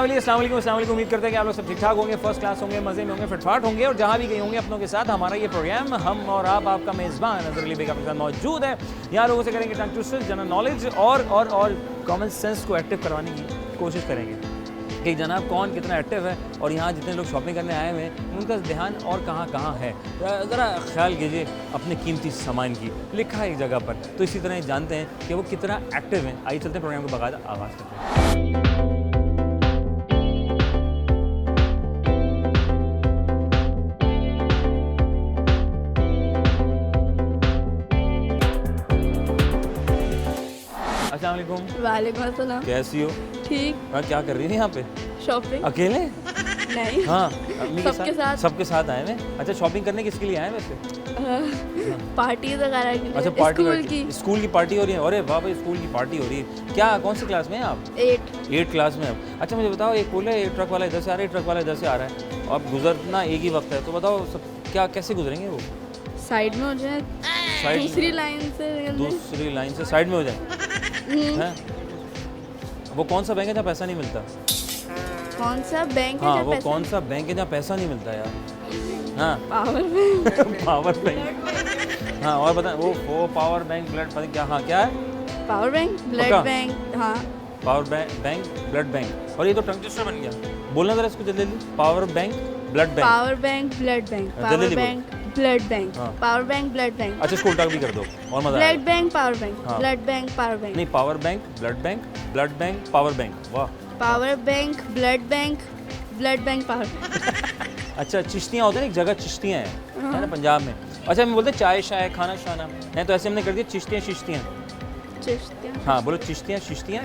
Family, अस्सलाम वालेकुम। उम्मीद करते हैं कि आप लोग सब ठीक ठाक होंगे, फर्स्ट क्लास होंगे, मज़े में होंगे, फिटफाट होंगे और जहाँ भी गए होंगे अपनों के साथ। हमारा ये प्रोग्राम हम और आप, आपका मेज़बान अज़हर अली बेग आपके साथ मौजूद है। यहाँ लोगों से करेंगे टंग ट्विस्टर, जनरल नॉलेज और कॉमन सेंस को एक्टिव करवाने की कोशिश करेंगे कि जनाब कौन कितना एक्टिव है और यहाँ जितने लोग शॉपिंग करने आए हुए हैं उनका ध्यान और कहाँ कहाँ है। ज़रा ख्याल कीजिए अपने कीमती सामान की, लिखा है एक जगह पर, तो इसी तरह जानते हैं कि वो कितना एक्टिव है। आइए चलते हैं प्रोग्राम को बाकायदा आगाज़ करते हैं। अस्सलाम वालेकुम। वालेकुम अस्सलाम। कैसी हो? ठीक। हाँ, क्या कर रही है यहाँ पे? शॉपिंग। अकेले? नहीं। हाँ, अम्मी के सबके साथ। सबके साथ आए हैं। अच्छा, शॉपिंग करने किसके लिए आए हैं वैसे? पार्टी वगैरह के लिए। अच्छा, पार्टी स्कूल की पार्टी हो रही है। अरे वाह भाई, स्कूल की पार्टी हो रही है। क्या, कौन सी क्लास में हैं आप? 8 क्लास में अब। अच्छा मुझे बताओ, एक पुल है, एक ट्रक वाला इधर से आ रहा है, एक ट्रक वाला इधर से आ रहा है, अब गुजरना एक ही वक्त है, तो बताओ सब क्या कैसे गुजरेंगे वो? साइड में हो जाए, दूसरी लाइन से साइड में हो जाए हैं? वो कौन सा बैंक है जहाँ पैसा नहीं मिलता? कौन सा बैंक है? हाँ, वो कौन सा बैंक है जहाँ पैसा नहीं मिलता यार? हाँ, पावर बैंक। Power bank. हाँ, और बताएं वो पावर बैंक, ब्लड बैंक, क्या? हाँ, क्या है? Power bank, blood bank. हाँ, पावर बैंक, ब्लड बैंक। और ये तो टंग ट्विस्टर बन गया। बोलना जरा इसको जल्दी जल्दी। Power bank, blood bank. Power bank, blood bank. Power bank, blood bank. Power bank, blood bank. अच्छा, इसको उल्टा भी कर दो और मजा ब्लड बैंक, पावर बैंक। हाँ। Blood bank, power bank. नहीं, power bank, blood bank, power bank. वाह। Power bank, blood bank, power. अच्छा, चिश्तियाँ होते हैं, एक जगह चिश्तियाँ हैं, है ना, पंजाब में। अच्छा, हम बोलते हैं चाय शाय, खाना शाना है, तो ऐसे हमने कर दिया चिश्तियाँ। चिश्तियाँ। हाँ, बोलो चिश्तियाँ। चिश्तियाँ।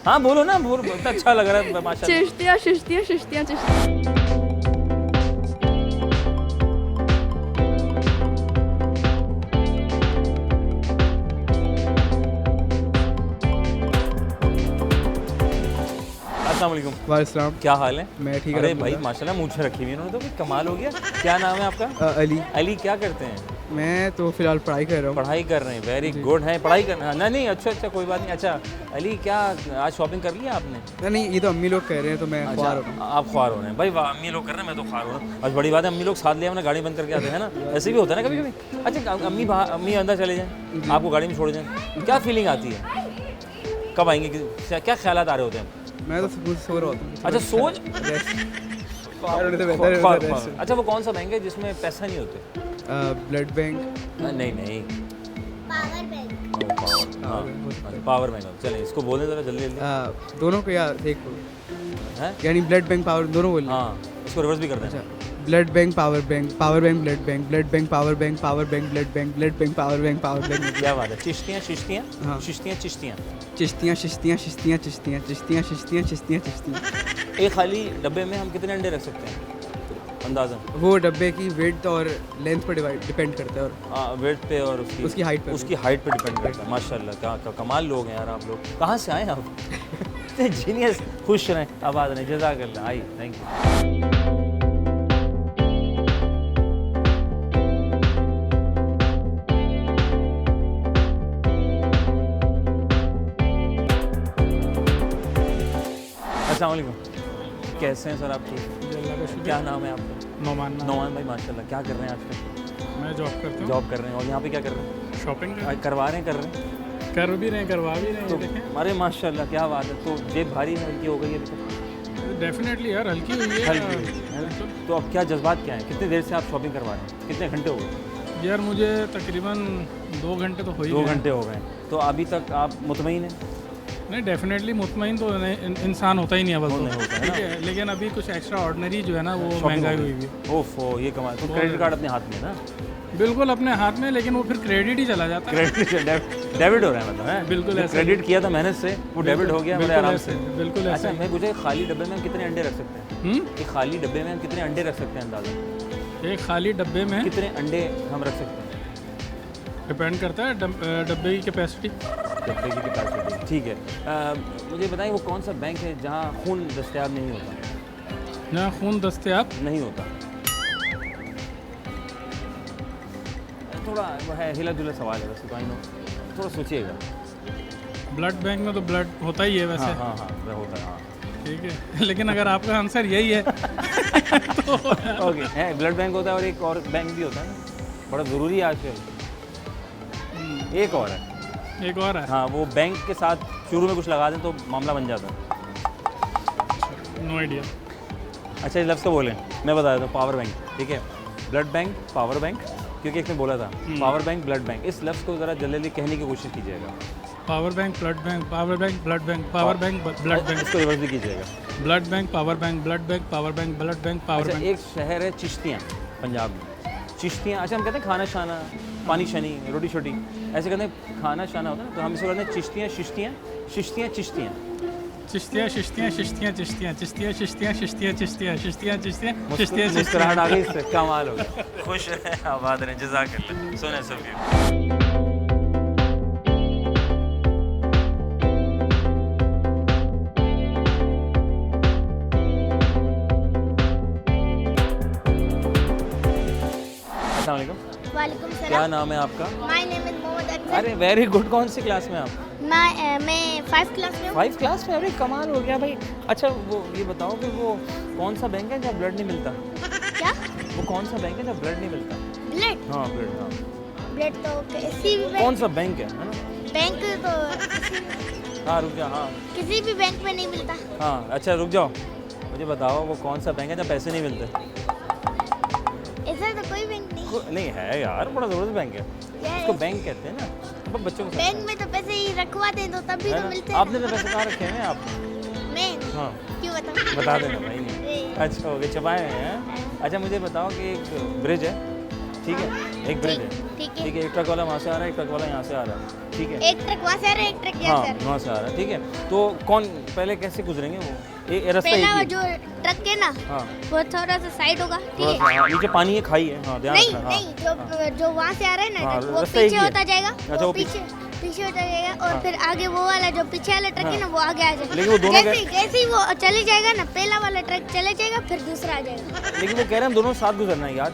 हाँ बोलो ना, बहुत अच्छा लग रहा है माशाल्लाह। चिश्तियाँ। अस्सलाम वालेकुम। वालेकुम। क्या हाल है? मैं ठीक। अरे भाई माशाल्लाह, मूंछें रखी हुई इन्होंने तो, कमाल हो गया। क्या नाम है आपका? अली। क्या करते हैं? मैं तो फिलहाल पढ़ाई कर रहा हूँ। पढ़ाई कर रहे हैं, वेरी गुड है, पढ़ाई करना। नहीं, अच्छा, कोई बात नहीं। अच्छा अली, क्या आज शॉपिंग कर लिया आपने? नहीं, ये तो अम्मी लोग कह रहे हैं तो मैं ख्वार हो रहा हूँ। आप ख्वार हो रहे हैं भाई? वाह, अम्मी लोग कर रहे हैं, मैं तो ख्वार हो रहा हूँ। आज बड़ी बात है, अम्मी लोग साथ ले अपना गाड़ी बंद करके आते हैं ना, ऐसे भी होता है ना कभी कभी। अच्छा, अम्मी अंदर चले जाएँ, आपको गाड़ी में छोड़ जाएँ, क्या फीलिंग आती है? कब आएंगे? क्या ख्याल आ रहे होते हैं? मैं तो सुकून से सो रहा होता हूँ। अच्छा, सोच। रेस्ट। अच्छा, वो कौन सा बैंक है जिसमें पैसा नहीं होते? Blood bank. नहीं, पावर बैंक। चलें, इसको बोलें ज़रा जल्दी। दोनों को यार देखो, हैं? यानी ब्लड बैंक पावर दोनों बोल। हाँ, इसको रिवर्स भी कर दें। अच्छा, blood bank power bank, power bank blood bank, blood bank power bank, power bank blood bank, blood bank power bank, power bank. क्या बात है? चिश्तियाँ। हाँ। चिश्तियाँ। एक खाली डब्बे में हम कितने अंडे रख सकते हैं अंदाज़न? वो डब्बे की वेट और लेंथ पर डिपेंड करता है, और वेट पे और उसकी हाइट पे डिपेंड करता है। माशाल्लाह, क्या कमाल लोग हैं यार आप लोग। कहाँ से आए आप? जीनियस। खुश रहें, आबाद रहें, जज़ाकल्लाह। आई, थैंक यू। अस्सलाम वालेकुम। कैसे हैं सर आप? ठीक। क्या नाम है आपका? नौमान भाई, माशाल्लाह। क्या कर रहे हैं आजकल? मैं जॉब करता हूँ। जॉब कर रहे हैं, और यहाँ पे क्या कर रहे हैं? शॉपिंग करवा रहे हैं कर भी रहे हैं, करवा भी रहे हैं। तो देखें, अरे माशाल्लाह, क्या बात है। तो जेब भारी है, हल्की हो गई है? डेफिनेटली यार, हल्की हुई है। हल्की हुई है ना? तो अब क्या जज्बात क्या है? कितनी देर से आप शॉपिंग करवा रहे हैं? कितने घंटे हो गए? यार मुझे तकरीबन 2 घंटे तो हो ही 2 गए। घंटे हो गए। तो अभी तक आप मुतमईन हैं? नहीं, डेफिनेटली मुतमईन तो इंसान होता ही नहीं है, बस नहीं होता है ठीक ना। है, लेकिन अभी कुछ एक्स्ट्रा ऑर्डिनरी जो है ना, वो Shopping महंगाई हो हुई गई। हुई है। ओफो, ये कमाल। तो क्रेडिट कार्ड अपने हाथ में है ना? बिल्कुल अपने हाथ में, लेकिन वो फिर क्रेडिट ही चला जाता है। डेबिट हो रहा है, मतलब है? बिल्कुल ऐसा। क्रेडिट किया था मेहनत से, वो डेबिट हो गया बड़े आराम से। बिल्कुल अच्छा, ऐसा। मैं पूछे, खाली डब्बे में हम कितने अंडे रख सकते हैं? एक खाली डब्बे में हम कितने अंडे रख सकते हैं अंदाज़ा? एक खाली डब्बे में कितने अंडे हम रख सकते हैं? डिपेंड करता है डब्बे की कैपेसिटी। डब्बे की कैपेसिटी, ठीक है। मुझे बताएं, वो कौन सा बैंक है जहाँ खून दस्तयाब नहीं होता? जहाँ खून दस्तयाब नहीं होता। थोड़ा वो है, हिला जुला सवाल है वैसे तो, आई नो, थोड़ा सोचिएगा। ब्लड बैंक में तो ब्लड होता ही है वैसे। हाँ हाँ हाँ वो होता है हाँ। ठीक है लेकिन अगर आपका आंसर यही है तो ओके है ब्लड बैंक होता है और एक और बैंक भी होता है ना, बड़ा ज़रूरी है आजकल। एक और है, एक और है। हाँ वो बैंक के साथ शुरू में कुछ लगा दें तो मामला बन जाता है। No idea. अच्छा इस लफ्ज़ को बोलें, मैं बता देता हूँ, पावर बैंक। ठीक है, ब्लड बैंक पावर बैंक, क्योंकि इसने बोला था पावर बैंक ब्लड बैंक। इस लफ्ज़ को ज़रा जल्दी कहने की कोशिश कीजिएगा। Power bank blood bank, power bank blood bank, power bank blood bank, इसको रिवर्स भी कीजिएगा। Blood bank power bank, blood bank power bank, blood bank power अच्छा बैंक। एक शहर है चिश्तियाँ पंजाब में, चिश्तियाँ। अच्छा हम कहते हैं खाना शाना, पानी शनी, रोटी छोटी, ऐसे कहते हैं खाना शाना होता है ना, तो हम इसे कहते हैं चिश्तियाँ शिश्तियाँ, शिश्तियाँ चिश्तियाँ। चिश्तियाँ चिश्तियाँ चिश्तियाँ चिश्तियाँ चिश्तियाँ चिश्तियाँ चिश्तियाँ चिश्तियाँ चिश्तियाँ चिश्तियाँ चिश्तियाँ मुस्कुराहट आ गई इससे, कमाल हो गया। खुश है, आबाद रहें, जज़ाकल्लाह। सुने सब अस्सलाम वालेकुम। वालेकुम क्या सलाम। नाम है आपका? My name is Mohammad Afzal. अरे वेरी गुड। कौन सी क्लास में आप? मैं 5th क्लास में हूँ। 5 क्लास में? अरे कमाल हो गया भाई। अच्छा वो ये बताओ कि वो कौन सा बैंक है जहाँ ब्लड नहीं मिलता? क्या? वो कौन सा बैंक है जहाँ ब्लड नहीं मिलता? ब्लड? हाँ ब्लड, हाँ। ब्लड तो किसी भी कौन सा बैंक है ना? बैंक तो हाँ रुक जा, हाँ किसी भी बैंक में नहीं मिलता। हाँ। अच्छा रुक जाओ, मुझे बताओ वो कौन सा बैंक है जहाँ पैसे नहीं मिलते? ऐसा तो कोई बैंक नहीं। नहीं है यार, बड़ा ज़बरदस्त बैंक है, Yes. उसको बैंक कहते हैं ना। अब बच्चों को बैंक में तो पैसे ही रखवाते हैं तो तभी है तो ना? मिलते आपने तो पैसे कहाँ रखे हैं आप? हैं। मैं हाँ क्यों बताऊँ? बता देना भाई। नहीं नहीं। अच्छा हो गया, छुपाए हुए हैं। अच्छा मुझे बताओ कि एक ब्रिज है, ठीक है, एक ब्रिज है, ठीक है। ठीक है, एक ट्रक वाला वहाँ से आ रहा है, एक ट्रक वाला यहाँ से आ रहा है, ठीक है। एक ट्रक वहाँ से आ रहा है, एक ट्रक यहाँ हाँ से आ रहा है। वहाँ से आ रहा है, ठीक है। तो कौन पहले कैसे गुजरेंगे वो? ये रास्ता पहला वो एक ही जो है। ट्रक है ना हाँ वो थोड़ा सा साइड होगा, ठीक थोड़ा है? सा, हाँ, नीचे पानी है, खाई है, हाँ ध्यान नहीं रखना। हाँ नहीं, जो वहाँ से आ रहा है ना हाँ, ट्रक, वो रास्ता एक पीछे ही है। होता जाएगा। अच्छा, वो पीछे पीछे होता जाएगा और हाँ। फिर आगे वो वाला जो पीछे वाला ट्रक है ना वो आगे आ जाएगा। लेकिन वो दोनों जैसे ही वो चले जाएगा ना, पहला वाला ट्रक चले जाएगा फिर दूसरा आ जाएगा। लेकिन वो कह रहे हैं हम दोनों साथ गुजरना है यार।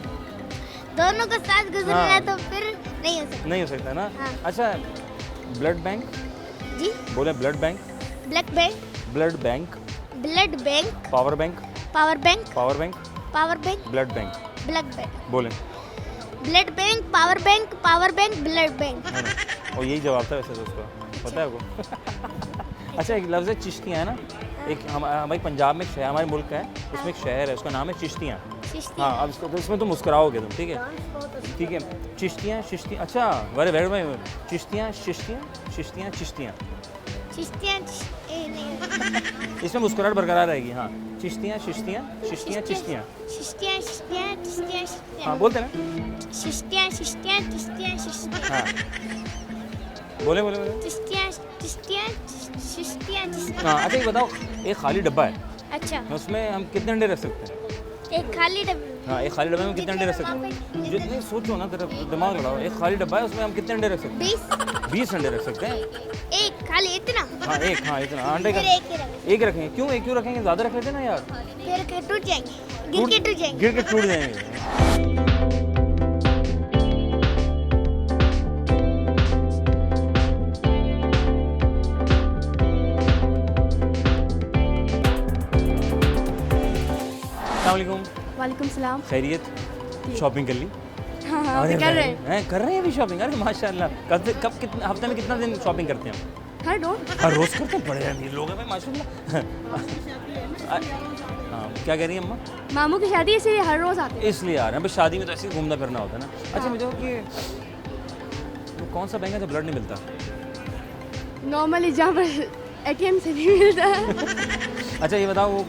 दोनों को साथ गुजरना हाँ। है तो फिर नहीं हो सकता। नहीं हो सकता ना। हाँ। अच्छा ब्लड बैंक जी? बोले, blood bank, black bank, blood bank, blood bank, power bank, power bank, power bank, power bank, blood bank blood bank, बोले, blood bank, power bank, power bank, blood bank. है ना? और यही जवाब था वैसे तो उसका, पता है आपको? अच्छा एक लफ्ज़ है चिश्तियाँ, है ना? एक हमारे पंजाब में एक शहर, हमारे मुल्क का है, उसमें एक शहर है, उसका नाम है चिश्तियाँ। शिश्ती। हाँ अब इसको तो इसमें तुम मुस्कुराओगे तुम, ठीक है, ठीक है। चिश्तियाँ शिश्तियाँ, अच्छा वेरी वेरी भाई, चिश्तियाँ शिश्तियाँ शिश्तियाँ चिश्तियाँ, चिश्तियाँ नहीं, इसमें मुस्कुराहट बरकरार रहेगी। हाँ चिश्तियाँ शिश्तियाँ शिश्तियाँ चिश्तियाँ, शिश्तियाँ शिश्तियाँ चिश्तियाँ हाँ शिश्तियाँ बोलते ना। शिश्तियाँ शिश्तियाँ चिश्तियाँ शिश्तियाँ हाँ बोले बोले बोले। चिश्तियाँ चिश्तियाँ शिश्तियाँ चिश्तियाँ। हाँ अच्छा ये बताओ, एक खाली डब्बा है, अच्छा, उसमें हम कितने अंडे रख सकते हैं? एक खाली डब्बे। हाँ एक खाली डब्बे में कितने अंडे रख सकते हैं? जितने सोचो ना, तेरा दिमाग लगाओ। एक खाली डब्बा है, उसमें हम कितने अंडे रख सकते 20 हैं? 20 अंडे रख सकते हैं। एक खाली इतना? हाँ एक, हाँ इतना अंडे का फिर एक ही रखें। एक रखेंगे। क्यों एक क्यों रखेंगे? ज़्यादा रख लेते ना यार, फिर के टूट जाएंगे, गिर के टूट जाएंगे। गिर के टूट जाएंगे। अस्सलाम वालेकुम। वालेकुम सलाम। खैरियत? शॉपिंग कर ली? हाँ हाँ अरे कर रहे हैं, कर रहे हैं अभी शॉपिंग? अरे माशाल्लाह। कब कितने हफ्ते में कितना दिन शॉपिंग करते हैं? हैं। हर रोज हर रोज़ करते हैं? बड़े अमीर लोग हैं भाई माशाल्लाह। हाँ क्या कह रही हैं अम्मा? मामू की शादी है इसलिए हर रोज आते हैं। इसलिए आ रहे हैं भाई, शादी में तो ऐसे ही घूमना फिरना होता है ना। अच्छा मुझे कि वो कौन सा बैंक है जब ब्लड नहीं मिलता? नॉर्मली जहाँ पर ATM से नहीं मिलता है। अच्छा ये बताओ वो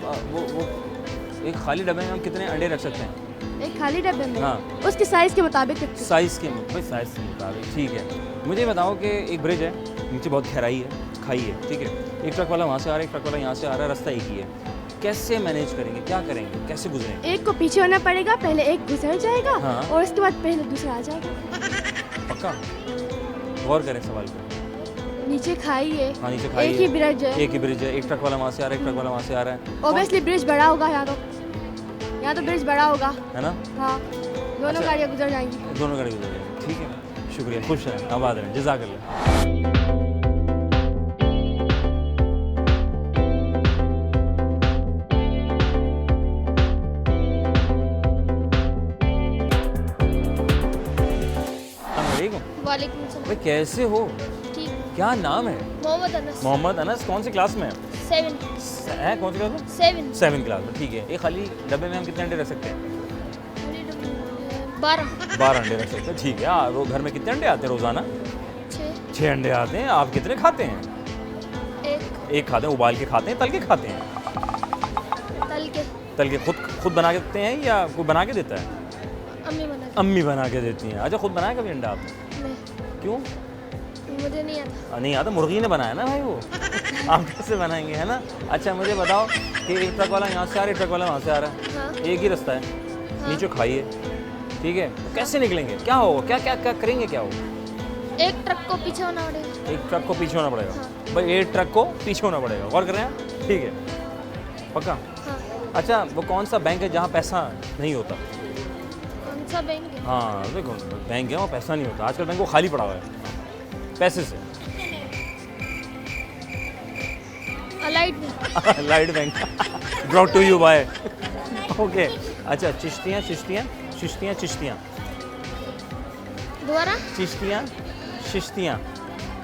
एक खाली डब्बे में हम कितने अंडे रख सकते हैं? एक खाली डब्बे में हाँ। उसके साइज के मुताबिक रखते हैं। साइज़ के भाई, साइज़ के मुताबिक, ठीक है। मुझे बताओ कि एक ब्रिज है, नीचे बहुत गहराई है, खाई है, ठीक है, एक ट्रक वाला वहाँ से आ रहा है, एक ट्रक वाला यहाँ से आ रहा है, रास्ता एक ही है, कैसे मैनेज करेंगे? क्या करेंगे? कैसे गुजरेंगे? एक को पीछे होना पड़ेगा, पहले एक गुजर जाएगा हाँ। और उसके बाद पहले दूसरा आ जाएगा। पक्का गौर करें सवाल पर। नीचे खाई है, हाँ नीचे खाई एक ही ब्रिज है। एक ही ब्रिज है, एक ट्रक वाला वहाँ से आ रहा है, एक ट्रक वाला वहाँ से आ रहा है, ऑब्वियसली ब्रिज बड़ा होगा यहाँ तो ब्रिज बड़ा होगा। है ना? हाँ दोनों अच्छा। गाड़ियाँ गुजर जाएंगी। दोनों गाड़ी गुजर जाएंगे, ठीक है, शुक्रिया, खुश हैं, आबाद रहें, जज़ाकल्लाह। वालेकुम सलाम। भाई कैसे हो? ठीक। क्या नाम है? मोहम्मद अनस। मोहम्मद अनस। कौन सी क्लास में 7 है? कौन सी क्लास में? 7 7 क्लास में। ठीक है। ये खाली डब्बे में हम कितने अंडे रख सकते हैं? 12 अंडे रख सकते हैं। ठीक है। घर में कितने अंडे आते हैं रोज़ाना? 6 अंडे आते हैं। आप कितने खाते हैं? एक खाते हैं। उबाल के खाते हैं, तल के खाते हैं? तल के खुद बना के देते हैं या कोई बना के देता है? अम्मी बना के देती हैं। अच्छा, खुद बनाया कभी अंडा आप? क्यों? मुझे नहीं आता। नहीं आता? मुर्गी ने बनाया ना भाई वो। आप कैसे बनाएंगे, है ना? अच्छा मुझे बताओ कि एक ट्रक वाला यहाँ से आ रहा है, ट्रक वाला वहाँ से आ रहा है। हाँ। एक ही रास्ता है। नीचे खाइए, ठीक है? तो कैसे निकलेंगे? क्या होगा? क्या क्या करेंगे? क्या होगा? एक ट्रक को पीछे होना पड़ेगा। एक ट्रक को पीछे होना पड़ेगा। हाँ। भाई एक ट्रक को पीछे होना पड़ेगा। गौर कर रहे हैं? ठीक है, पक्का? हाँ। अच्छा, वो कौन सा बैंक है जहाँ पैसा नहीं होता? कौन सा बैंक है? हाँ देखो, बैंक है वहाँ पैसा नहीं होता। आजकल बैंक वो खाली पड़ा हुआ है पैसे से। Allied bank. Light bank. Brought to you by. Okay. अच्छा, चिश्तियाँ चिश्तियाँ चिश्तियाँ चिश्तियाँ दोबारा? चिश्तियाँ चिश्तियाँ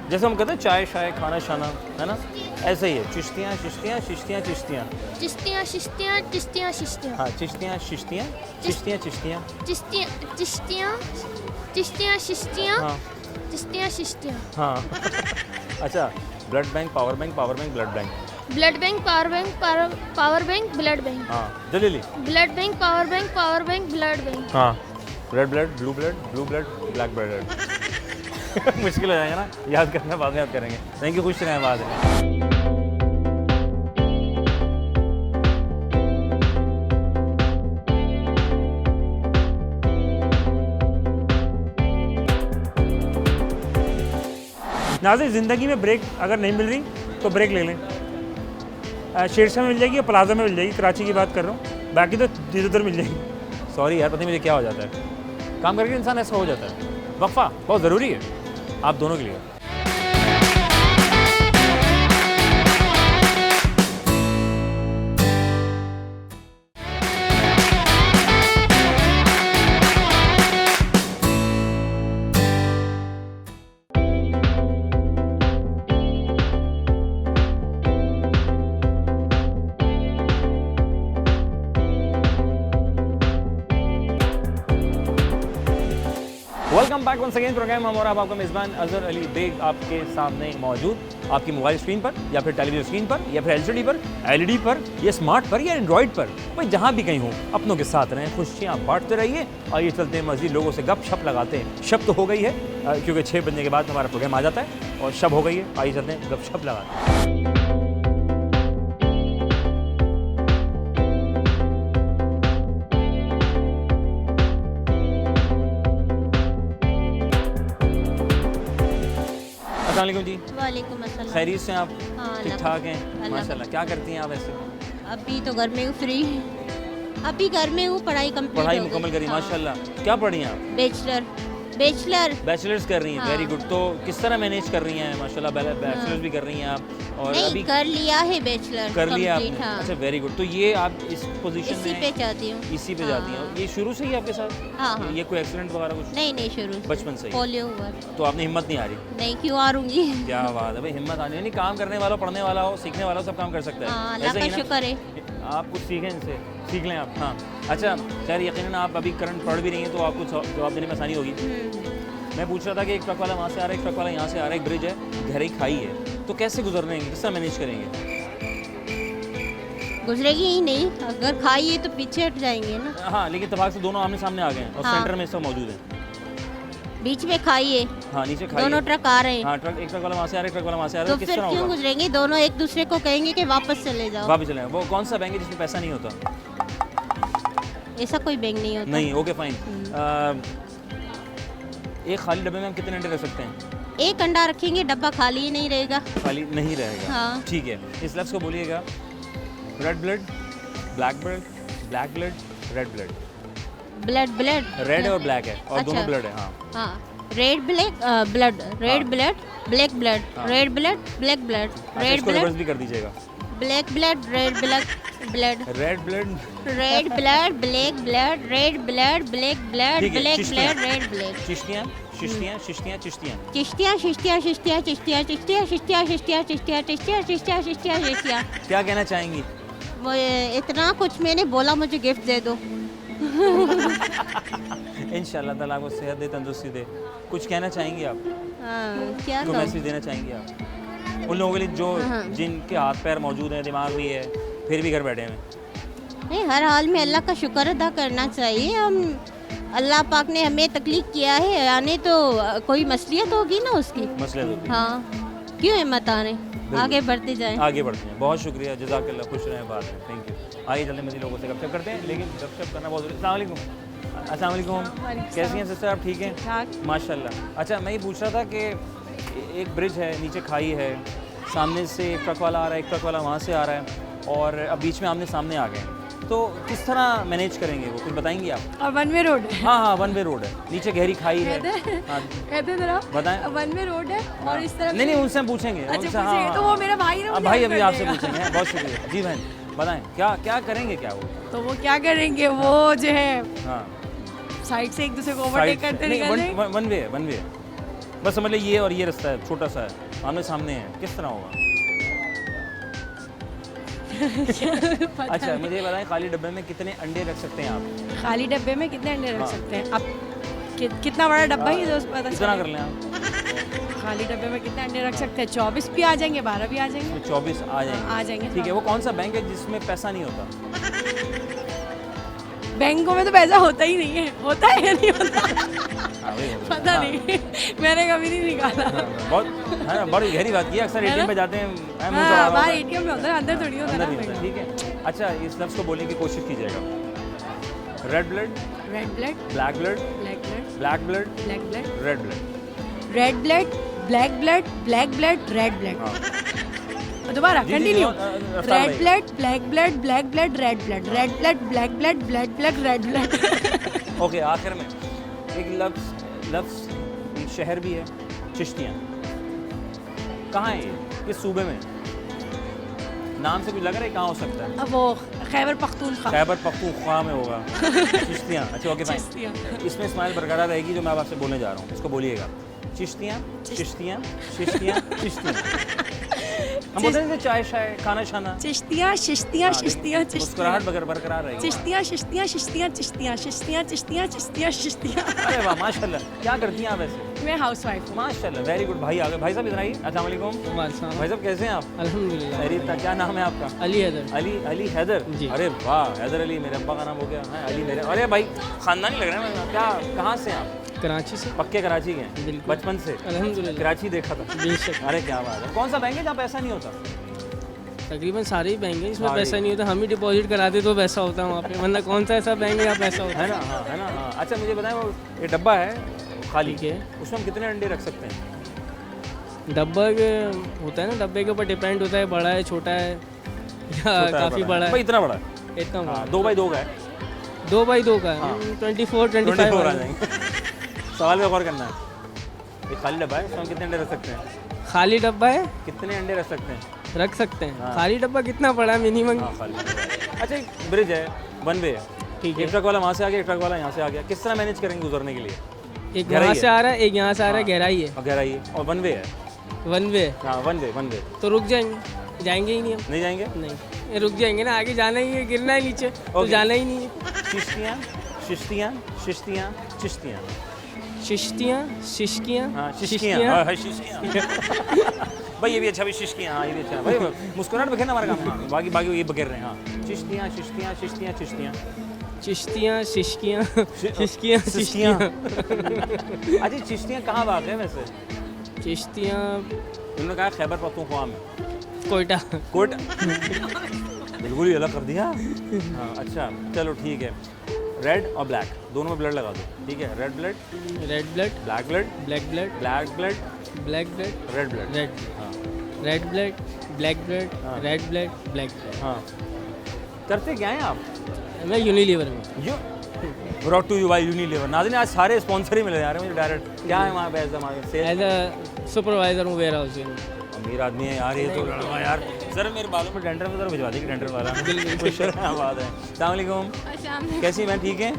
जैसे हम कहते हैं चाय शाय खाना शाना, है ना? ऐसे ही है। चिश्तियाँ चिश्तियाँ चिश्तियाँ चिश्तियाँ चिश्तियाँ चिश्तियाँ चिश्तियाँ चिश्तियाँ हाँ, चिश्तियाँ चिश्तियाँ चिश्तियाँ चिश्तियाँ चिश्तियाँ चिश्तियाँ चिश्तियाँ चिश्तियाँ हाँ चिश्तियाँ चिश्तियाँ। हाँ। अच्छा, blood bank, power bank, power bank, blood bank. Blood bank, power bank, power bank, blood bank. हाँ जल्दी। Blood bank, power bank, power bank, blood bank. हाँ, red blood, blue blood, black blood. मुश्किल हो जाएगा ना याद करना, बाद में याद करेंगे। थैंक यू, खुश रहें। बाद में नाज़रीन, ज़िंदगी में ब्रेक अगर नहीं मिल रही तो ब्रेक ले लें। शेरशाह में मिल जाएगी या प्लाजा में मिल जाएगी, कराची की बात कर रहा हूँ, बाकी तो जिधर उधर मिल जाएगी। सॉरी यार, पता नहीं मुझे क्या हो जाता है, काम करके इंसान ऐसा हो जाता है। वक्फा बहुत ज़रूरी है आप दोनों के लिए। Welcome back one second program. हम और आपका मेज़बान अजहर अली बेग आपके सामने मौजूद, आपकी मोबाइल स्क्रीन पर या फिर टेलीविजन स्क्रीन पर या फिर एलसीडी पर, एलईडी पर या स्मार्ट पर या एंड्रॉइड पर, भाई जहाँ भी कहीं हो, अपनों के साथ रहें, खुशियाँ बांटते रहिए। आइए चलते हैं मज़ीद लोगों से गपशप लगाते हैं। शब तो हो गई है क्योंकि 6 बजने के बाद हमारा प्रोग्राम आ जाता है और शब हो गई है। आइए चलते हैं गपशप लगाते हैं। अस्सलाम वालेकुम जी। वालेकुम अस्सलाम। खैरियत से आप? हाँ, ठीक ठाक हैं अल्लाह माशाल्लाह। क्या करती हैं आप ऐसे? अभी तो घर में हूँ फ्री, अभी घर में हूँ, पढ़ाई कंप्लीट पढ़ाई हो गई। मुकम्मल करी हाँ। माशाल्लाह। क्या पढ़ी हैं आप? बैचलर्स कर रही हैं। हाँ। Very good. तो किस तरह मैनेज कर रही हैं? माशाल्लाह बैचलर्स भी कर रही हैं आप और नहीं, अभी कर लिया है बैचलर, कर लिया complete, आपने? हाँ। अच्छा वेरी गुड। तो ये आप इस पोजीशन इसी में पे जाती हूँ। इसी पे हाँ। जाती हैं। ये शुरू से ही आपके साथ? हाँ, हाँ। ये कोई एक्सीडेंट वगैरह कुछ? नहीं नहीं, शुरू से। बचपन से ही? पोलियो हुआ। तो आपने हिम्मत नहीं आ रही? नहीं, क्यों हारूंगी। क्या बात है भाई, हिम्मत आनी नहीं। काम करने वाला, पढ़ने वाला हो, सीखने वाला हो, सब काम कर सकता हाँ, है। अल्लाह ऐसा का ही ना? शुक्र है। आप कुछ सीखें इनसे, सीख लें आप। हाँ अच्छा खैर, यकीनन आप अभी करंट पढ़ भी रही हैं तो आपको जवाब देने में आसानी होगी। मैं पूछ रहा था कि एक ट्रक वाला वहाँ से आ रहा है, एक ट्रक वाला यहाँ से आ रहा है, एक ब्रिज है, गहरी खाई है, तो कैसे गुजरनेंगे, किस तरह मैनेज करेंगे? गुजरेगी ही नहीं, अगर खाइए तो पीछे हट जाएंगे ना। हाँ लेकिन इत्तेफाक से दोनों आमने सामने आ गए हैं और हाँ। सेंटर में सब मौजूद है। बीच में खाइए, हाँ नीचे खाई दोनों ट्रक आ रहे हैं। हाँ ट्रक, एक ट्रक वाला वहाँ से आ रहा है, एक ट्रक वाला वहाँ से आ रहा तो है, किस फिर तरह क्यों होगा? गुजरेंगे? दोनों एक दूसरे को कहेंगे कि वापस चले जाओ। वापस चले। वो कौन सा बैंक है जिसमें पैसा नहीं होता? ऐसा कोई बैंक नहीं होता। नहीं, ओके फाइन। एक खाली डब्बे में हम कितने अंडे रख सकते हैं? एक अंडा रखेंगे, डब्बा खाली ही नहीं रहेगा। खाली नहीं रहेगा। हाँ। ठीक है, इस लफ्ज़ को बोलिएगा। Red blood, black blood, red blood. Red रेड और ब्लैक है और अच्छा। दोनों ब्लड है। हाँ हाँ, red black blood, red blood black blood, हाँ। रेड ब्लड ब्लैक ब्लड, अच्छा, रेड इसको रिवर्स ब्लड भी कर दीजिएगा। Black blood, red black blood, red blood, red blood black blood, red blood black blood, ठीक है, ब्लैक चिश्तियाँ। Blood red black. चिश्तियाँ शिश्तियाँ चिश्तियाँ चिश्तियाँ चिश्तियाँ चिश्तियाँ चिश्तियाँ चिश्तियाँ चिश्तियाँ चिश्तियाँ चिश्तियाँ चिश्तियाँ चिश्तियाँ चिश्तियाँ चिश्तियाँ। क्या कहना चाहेंगी? वो इतना कुछ मैंने बोला, मुझे गिफ्ट दे दो। इंशाल्लाह ताला आपको सेहत दे, तंदुरुस्ती दे। कुछ कहना चाहेंगी आप? क्या कोई मैसेज देना चाहेंगी आप उन लोगों के लिए जो जिनके हाथ पैर मौजूद हैं, दिमाग भी है, फिर भी घर बैठे हैं? नहीं, हर हाल में अल्लाह का शुक्र अदा करना चाहिए। हम अल्लाह पाक ने हमें तकलीफ किया है, यानी तो कोई मसलियत होगी ना उसकी। मसले हाँ, क्यों हिम्मत आने, आगे बढ़ते जाएं। आगे बढ़ते हैं। बहुत शुक्रिया, जज़ाकल्लाह, खुश रहें। बात है, थैंक यू। आइए जल्दी मज़ीद लोगों से गपशप करते हैं, लेकिन गपशप करना बहुत ज़रूरी। अस्सलाम वालेकुम। अस्सलाम वालेकुम, कैसी हैं सिस्टर आप? ठीक हैं माशाल्लाह। अच्छा, मैं ये पूछ रहा था कि एक ब्रिज है, नीचे खाई है, सामने से एक ट्रक वाला आ रहा है, एक ट्रक वाला वहाँ से आ रहा है, और अब बीच में आमने सामने आ गए, तो किस तरह मैनेज करेंगे वो, कुछ बताएंगे आप? और वन वे रोड है। हाँ, वन वे रोड है, नीचे गहरी खाई है। हाँ, कहते जरा बताएं। वन वे रोड है और इस तरफ नहीं, उनसे हम पूछेंगे। अच्छा, उनसे, पूछेंगे, तो वो मेरा भाई है ना, भाई मुझे अभी कर आपसे देगा। पूछेंगे। बहुत शुक्रिया जी बहन, बताएं क्या करेंगे क्या वो? तो वो क्या करेंगे, वो जो है हाँ, साइड से एक दूसरे को ओवरटेक करते निकल वन वे है, बस समझ लीजिए ये और ये रास्ता है, छोटा सा है, आमने सामने है, किस तरह होगा? अच्छा, मुझे बताएं, खाली डब्बे में कितने अंडे रख सकते हैं आप? खाली डब्बे में कितने अंडे रख हाँ। सकते हैं? अब कितना बड़ा डब्बा है ये पता कितना चले। कर लें आप? खाली डब्बे में कितने अंडे रख सकते हैं? 24 भी आ जाएंगे, 12 भी आ जाएंगे। 24 आ जाएंगे। आ जाएंगे, ठीक है। हाँ। वो कौन सा बैंक है जिसमें पैसा नहीं होता? बैंकों में तो पैसा होता ही नहीं है, होता है या नहीं होता? हाँ, वही होता है। पता हाँ। नहीं, मैंने कभी नहीं निकाला। बहुत है ना, बड़ी गहरी बात की है। अक्सर है एटीएम ना? पे जाते हैं, मुंह चढ़ा हाँ, हुआ बाहर होता है। एटीएम में होता है, अंदर थोड़ी होता अंदर है नहीं होता, ना। ठीक है। अच्छा, इस लफ्ज़ को बोलने की कोशिश कीजिएगा। Red blood, red blood, black blood, black blood, black blood, black blood, red blood. Red blood, black blood, black blood, red blood. हाँ, दोबारा जी, कंटिन्यू। रफ्तार रेड भाई। Blood, black blood, black blood, red blood, red blood, black blood, black blood, red blood. Okay, आखिर में एक लफ्ज़ एक शहर भी है, चिश्तियाँ। कहाँ है ये? किस सूबे में? नाम से कुछ लग रहा है कहाँ हो सकता है? अब वो खैबर पख्तूनख्वा। खैबर पख्तूनख्वा में होगा। चिश्तियाँ। अच्छा, ओके फाइन। चिश्तियाँ। इसमें स्माइल बरकरार रहेगी जो मैं अब आपसे बोलने जा रहा हूँ, इसको बोलिएगा। चिश्तियाँ चिश्तियाँ चिश्तियाँ चिश्तियाँ। हम बोलते हैं चाय शाय, खाना शाना। चिश्तियाँ शिश्तियाँ हाँ, शिश्तियाँ मुस्कुराहट चिश्तियाँ बरकरार रहेगी। चिश्तियाँ शिश्तियाँ शिश्तियाँ चिश्तियाँ चिश्तियाँ चिश्तियाँ चिश्तियाँ चिश्तियाँ। अरे वाह, माशाल्लाह। क्या करती हैं आप वैसे? मैं हाउस वाइफ हूँ। माशाल्लाह, वेरी गुड। भाई आ गए। भाई साहब इधर आइए। अस्सलाम वालेकुम। भाई साहब कैसे हैं आप? अल्हम्दुलिल्लाह। खैरियत था। क्या नाम है आपका? अली हैदर। अली हैदर जी। अरे वाह, हैदर अली मेरे अब्बा का नाम हो गया है। अली मेरे, अरे भाई खानदानी लग रहे हैं। क्या, कहाँ से हैं आप? कराची से। पक्के कराची के हैं? बिल्कुल। बचपन से? अल्हम्दुलिल्लाह। कराची देखा था। बेशक। अरे क्या बात है। कौन सा बैंक है जहाँ पैसा नहीं होता? तकरीबन सारे ही बैंक हैं जिसमें सारे। पैसा नहीं होता। हम ही डिपॉजिट कराते तो पैसा होता है वहाँ पे, वरना कौन सा ऐसा बैंक है जहाँ पैसा होता है ना? हाँ, है ना? हाँ। अच्छा, मुझे बताएं, वो ये डब्बा है खाली, ठीक है। उसमें हम कितने अंडे रख सकते हैं? है? डब्बा के होता है ना, डब्बे के ऊपर डिपेंड होता है, बड़ा है छोटा है या काफ़ी बड़ा भाई है। इतना बड़ा है? इतना बड़ा हाँ, 2x2 का है। 2x2 का हाँ। है। 24 25 24 आ वाला। जाएंगे। सवाल पे गौर करना है। ये खाली डब्बा है, उसमें हम कितने अंडे रख सकते हैं? खाली डब्बा है, कितने अंडे रख सकते हैं? रख सकते हैं। हाँ। खाली डब्बा कितना बड़ा है मिनिमम? हाँ, खाली डब्बा है। अच्छा, एक ब्रिज है, वन वे है, ठीक एक है। ट्रक वाला वहाँ से आ गया, एक ट्रक वाला यहाँ से आ गया, किस तरह मैनेज करेंगे गुजरने के लिए? एक गहराई वहाँ है। से आ रहा है, एक यहाँ से आ रहा है, हाँ। गहराई है, और गहराई है, और वन वे है। One way. हाँ, वन वे। तो रुक जाएंगे, जाएंगे ही नहीं हम। नहीं जाएंगे? नहीं, ये रुक जाएंगे ना, आगे जाना ही है, गिरना है नीचे तो ओके। जाना ही नहीं है। चिश्तियाँ चिश्तियाँ चिश्तियाँ चिश्तियाँ। शिश्तियाँ शिश्कियाँ हाँ, शिश्कियाँ। हाँ, शिश्कियाँ। भाई ये भी अच्छा, भी शिश्कियाँ। हाँ, ये भी अच्छा है भाई। मुस्कुराहट बखेरना हमारा काम है। हाँ, बाकी ये बखेर रहे हैं। हाँ, चिश्तियाँ चिश्तियाँ चिश्तियाँ चिश्तियाँ चिश्तियाँ शिश्कियाँ शिश्कियाँ चिश्तियाँ। चिश्तियाँ। अच्छा, चिश्तियाँ कहाँ वाक़ है वैसे? चिश्तियाँ उन्होंने कहा खैबर पख्तूनख्वा में। कोयटा। कोट बिल्कुल ही अलग कर दिया। हाँ, अच्छा चलो ठीक है। रेड और ब्लैक दोनों में ब्लड लगा दो, ठीक है? Red blood, red blood, black blood, black blood, black blood, black blood, red blood. Red, हाँ रेड ब्लड, ब्लैक ब्लड, हाँ। Red blood, black blood. हाँ, करते क्या हैं आप? मैं यूनिलीवर में। You brought to you by Unilever. नाज़रीन, आज सारे स्पॉन्सर ही मिले जा रहे हैं मुझे डायरेक्ट। क्या है वहाँ पे ऐसा हमारे सेल? एज अ सुपरवाइजर हूँ वेयर हाउस में। अमीर आदमी है यार ये तो। लड़वा यार, सर मेरे बालों में डेंडर में भिजवा देगी, डेंडर वाला। बिल्कुल बात है। अस्सलाम वालेकुम, कैसी? मैं ठीक है।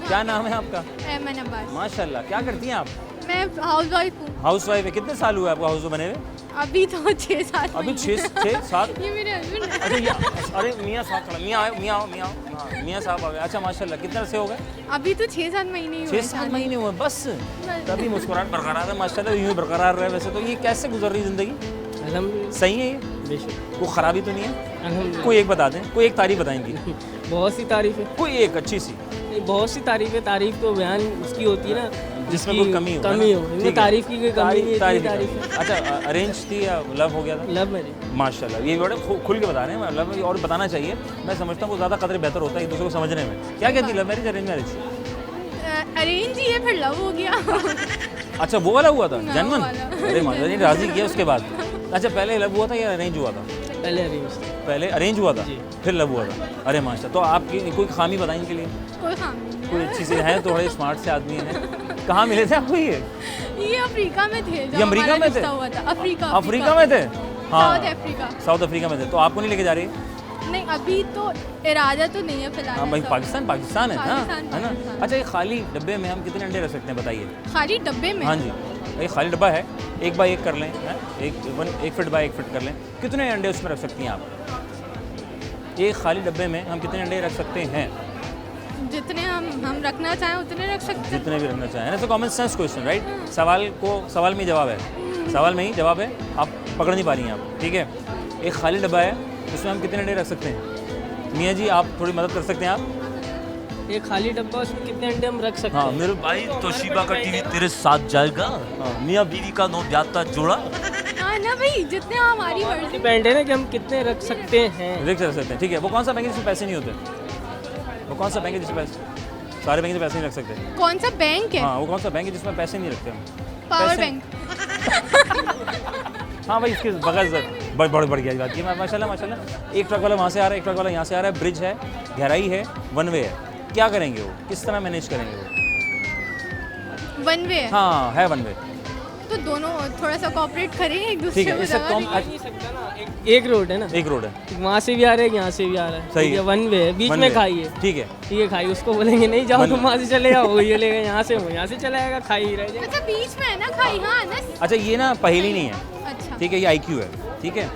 क्या नाम है आपका? अब्बास। माशाल्लाह। क्या करती हैं आप? मैं हाउस वाइफ हूँ। हाउस वाइफ है। कितने साल हुए आपको हाउस बने हुए? अभी तो 6-7 अभी 6-7। ये मेरे हस्बैंड है। अच्छा ये, अरे मियाँ साहब खड़ा, मियाँ साहब आ गए। अच्छा माशाल्लाह, कितने से हो गए? अभी तो 6-7 महीने ही हुए। 6-7 महीने हुए बस, तभी मुस्कुराहट बरकरार है माशाल्लाह, यूँ ही बरकरार रहे। वैसे तो ये कैसे गुजर रही ज़िंदगी? अल्हम्दुलिल्लाह। सही है ये? बेशक। कोई ख़राबी तो नहीं है? अल्हम्दुलिल्लाह। कोई एक बता दें, कोई एक तारीफ बताएंगी, बहुत सी तारीफ़ है, कोई एक अच्छी सी नहीं बहुत सी तारीफ़ है। तारीफ़ तो बयान उसकी होती है ना जिसमें जिसकी कोई कमी हो। कमी हो। ठीक इनमें है। तारीफ़ की कोई कमी नहीं है, तारीफ इतनी तारीफ़ है। अच्छा अरेंज थी या लव हो गया था? Love marriage. माशाल्लाह, ये बड़े खुल के बता रहे हैं। लव और बताना चाहिए, मैं समझता हूँ वो ज़्यादा कदर बेहतर होता है एक दूसरे को समझने में। क्या कहती love marriage arrange marriage? Arrange ही है, फिर लव हो गया। अच्छा वो वाला हुआ था जनमन? वाला। अरे माशाल्लाह, राज़ी किया उसके बाद। अच्छा पहले लव हुआ था या अरेंज हुआ था? पहले अरेंज। पहले अरेंज हुआ था जी। फिर लव हुआ था। अरे माशाल्लाह, तो आपकी कोई खामी बताएं इनके लिए? कोई खामी नहीं कोई अच्छी से है, थोड़े स्मार्ट से आदमी हैं। कहाँ मिले थे आपको ये? ये अफ्रीका में थे। ये अमेरिका में थे? हुआ था अफ्रीका अफ्रीका में थे? South Africa. साउथ अफ्रीका में थे। तो आपको नहीं लेके जा रही? नहीं अभी तो इरादा तो नहीं है फिलहाल। हाँ भाई, ऐसा। पाकिस्तान है ना, पाकिस्तान, है ना? पाकिस्तान। अच्छा ये खाली डब्बे में हम कितने अंडे रख सकते हैं बताइए? खाली डब्बे में? हाँ जी, ये खाली डब्बा है, 1 बाई 1 कर लें, हैं? 1 फीट बाई 1 फीट कर लें, कितने अंडे उसमें रख सकती हैं आप? एक खाली डब्बे में हम कितने अंडे रख सकते हैं? जितने हम रखना चाहें उतने रख सकते हैं। जितने भी रखना चाहें। तो कॉमन सेंस क्वेश्चन, राइट? सवाल में ही जवाब है, सवाल में ही जवाब है, आप पकड़ नहीं पा रही हैं आप, ठीक है? एक खाली डब्बा है, उसमें हम कितने अंडे रख सकते हैं? मियाँ जी आप थोड़ी मदद कर सकते हैं आप? एक खाली डब्बा, उसमें कितने अंडे हम रख सकते हाँ हैं? मेरे भाई तोशिबा का टीवी तेरे साथ जाएगा। मियाँ बीवी का नो ब्याता जोड़ा। हाँ ना भाई, जितने हमारी मर्जी। डिपेंड है ना कि हम कितने रख सकते हैं। रख सकते हैं, ठीक है। वो कौन सा बैंक है जिसमें पैसे नहीं होते? वो कौन सा बैंक है जिसमें पैसे, सारे बैंक में पैसे नहीं रख सकते? कौन सा बैंक है? हाँ वो कौन सा बैंक है जिसमें पैसे नहीं रखते हम? पावर पैसे- बैंक। हाँ भाई, इसके बगैर बढ़ गया बात की। माशाल्लाह माशाल्लाह, एक ट्रक वाला वहाँ से आ रहा है, एक ट्रक वाला यहाँ से आ रहा है, ब्रिज है, गहराई है, वन वे है, क्या करेंगे वो? किस तरह मैनेज करेंगे वो? वन वे है हाँ है वन वे, तो दोनों थोड़ा सा कॉपरेट करें एक ठीक दूसरे है। को इससे जगह कम देंगे। एक रोड है ना, एक रोड है, वहाँ से भी आ रहा है, यहाँ से भी आ रहा है, सही ठीक है। वन वे है, बीच one में way, खाई है, ठीक है। ठीक है खाई। उसको बोलेंगे नहीं जाओ one तुम way। वहाँ से चले जाओ, ये लेगा यहाँ से, वो यहाँ से चला जाएगा, खाई रह जाएगा। अच्छा बीच में है ना खाई? हाँ ना। अच्छा ये ना पहेली नहीं है, अच्छा ठीक है, ये IQ है, ठीक है।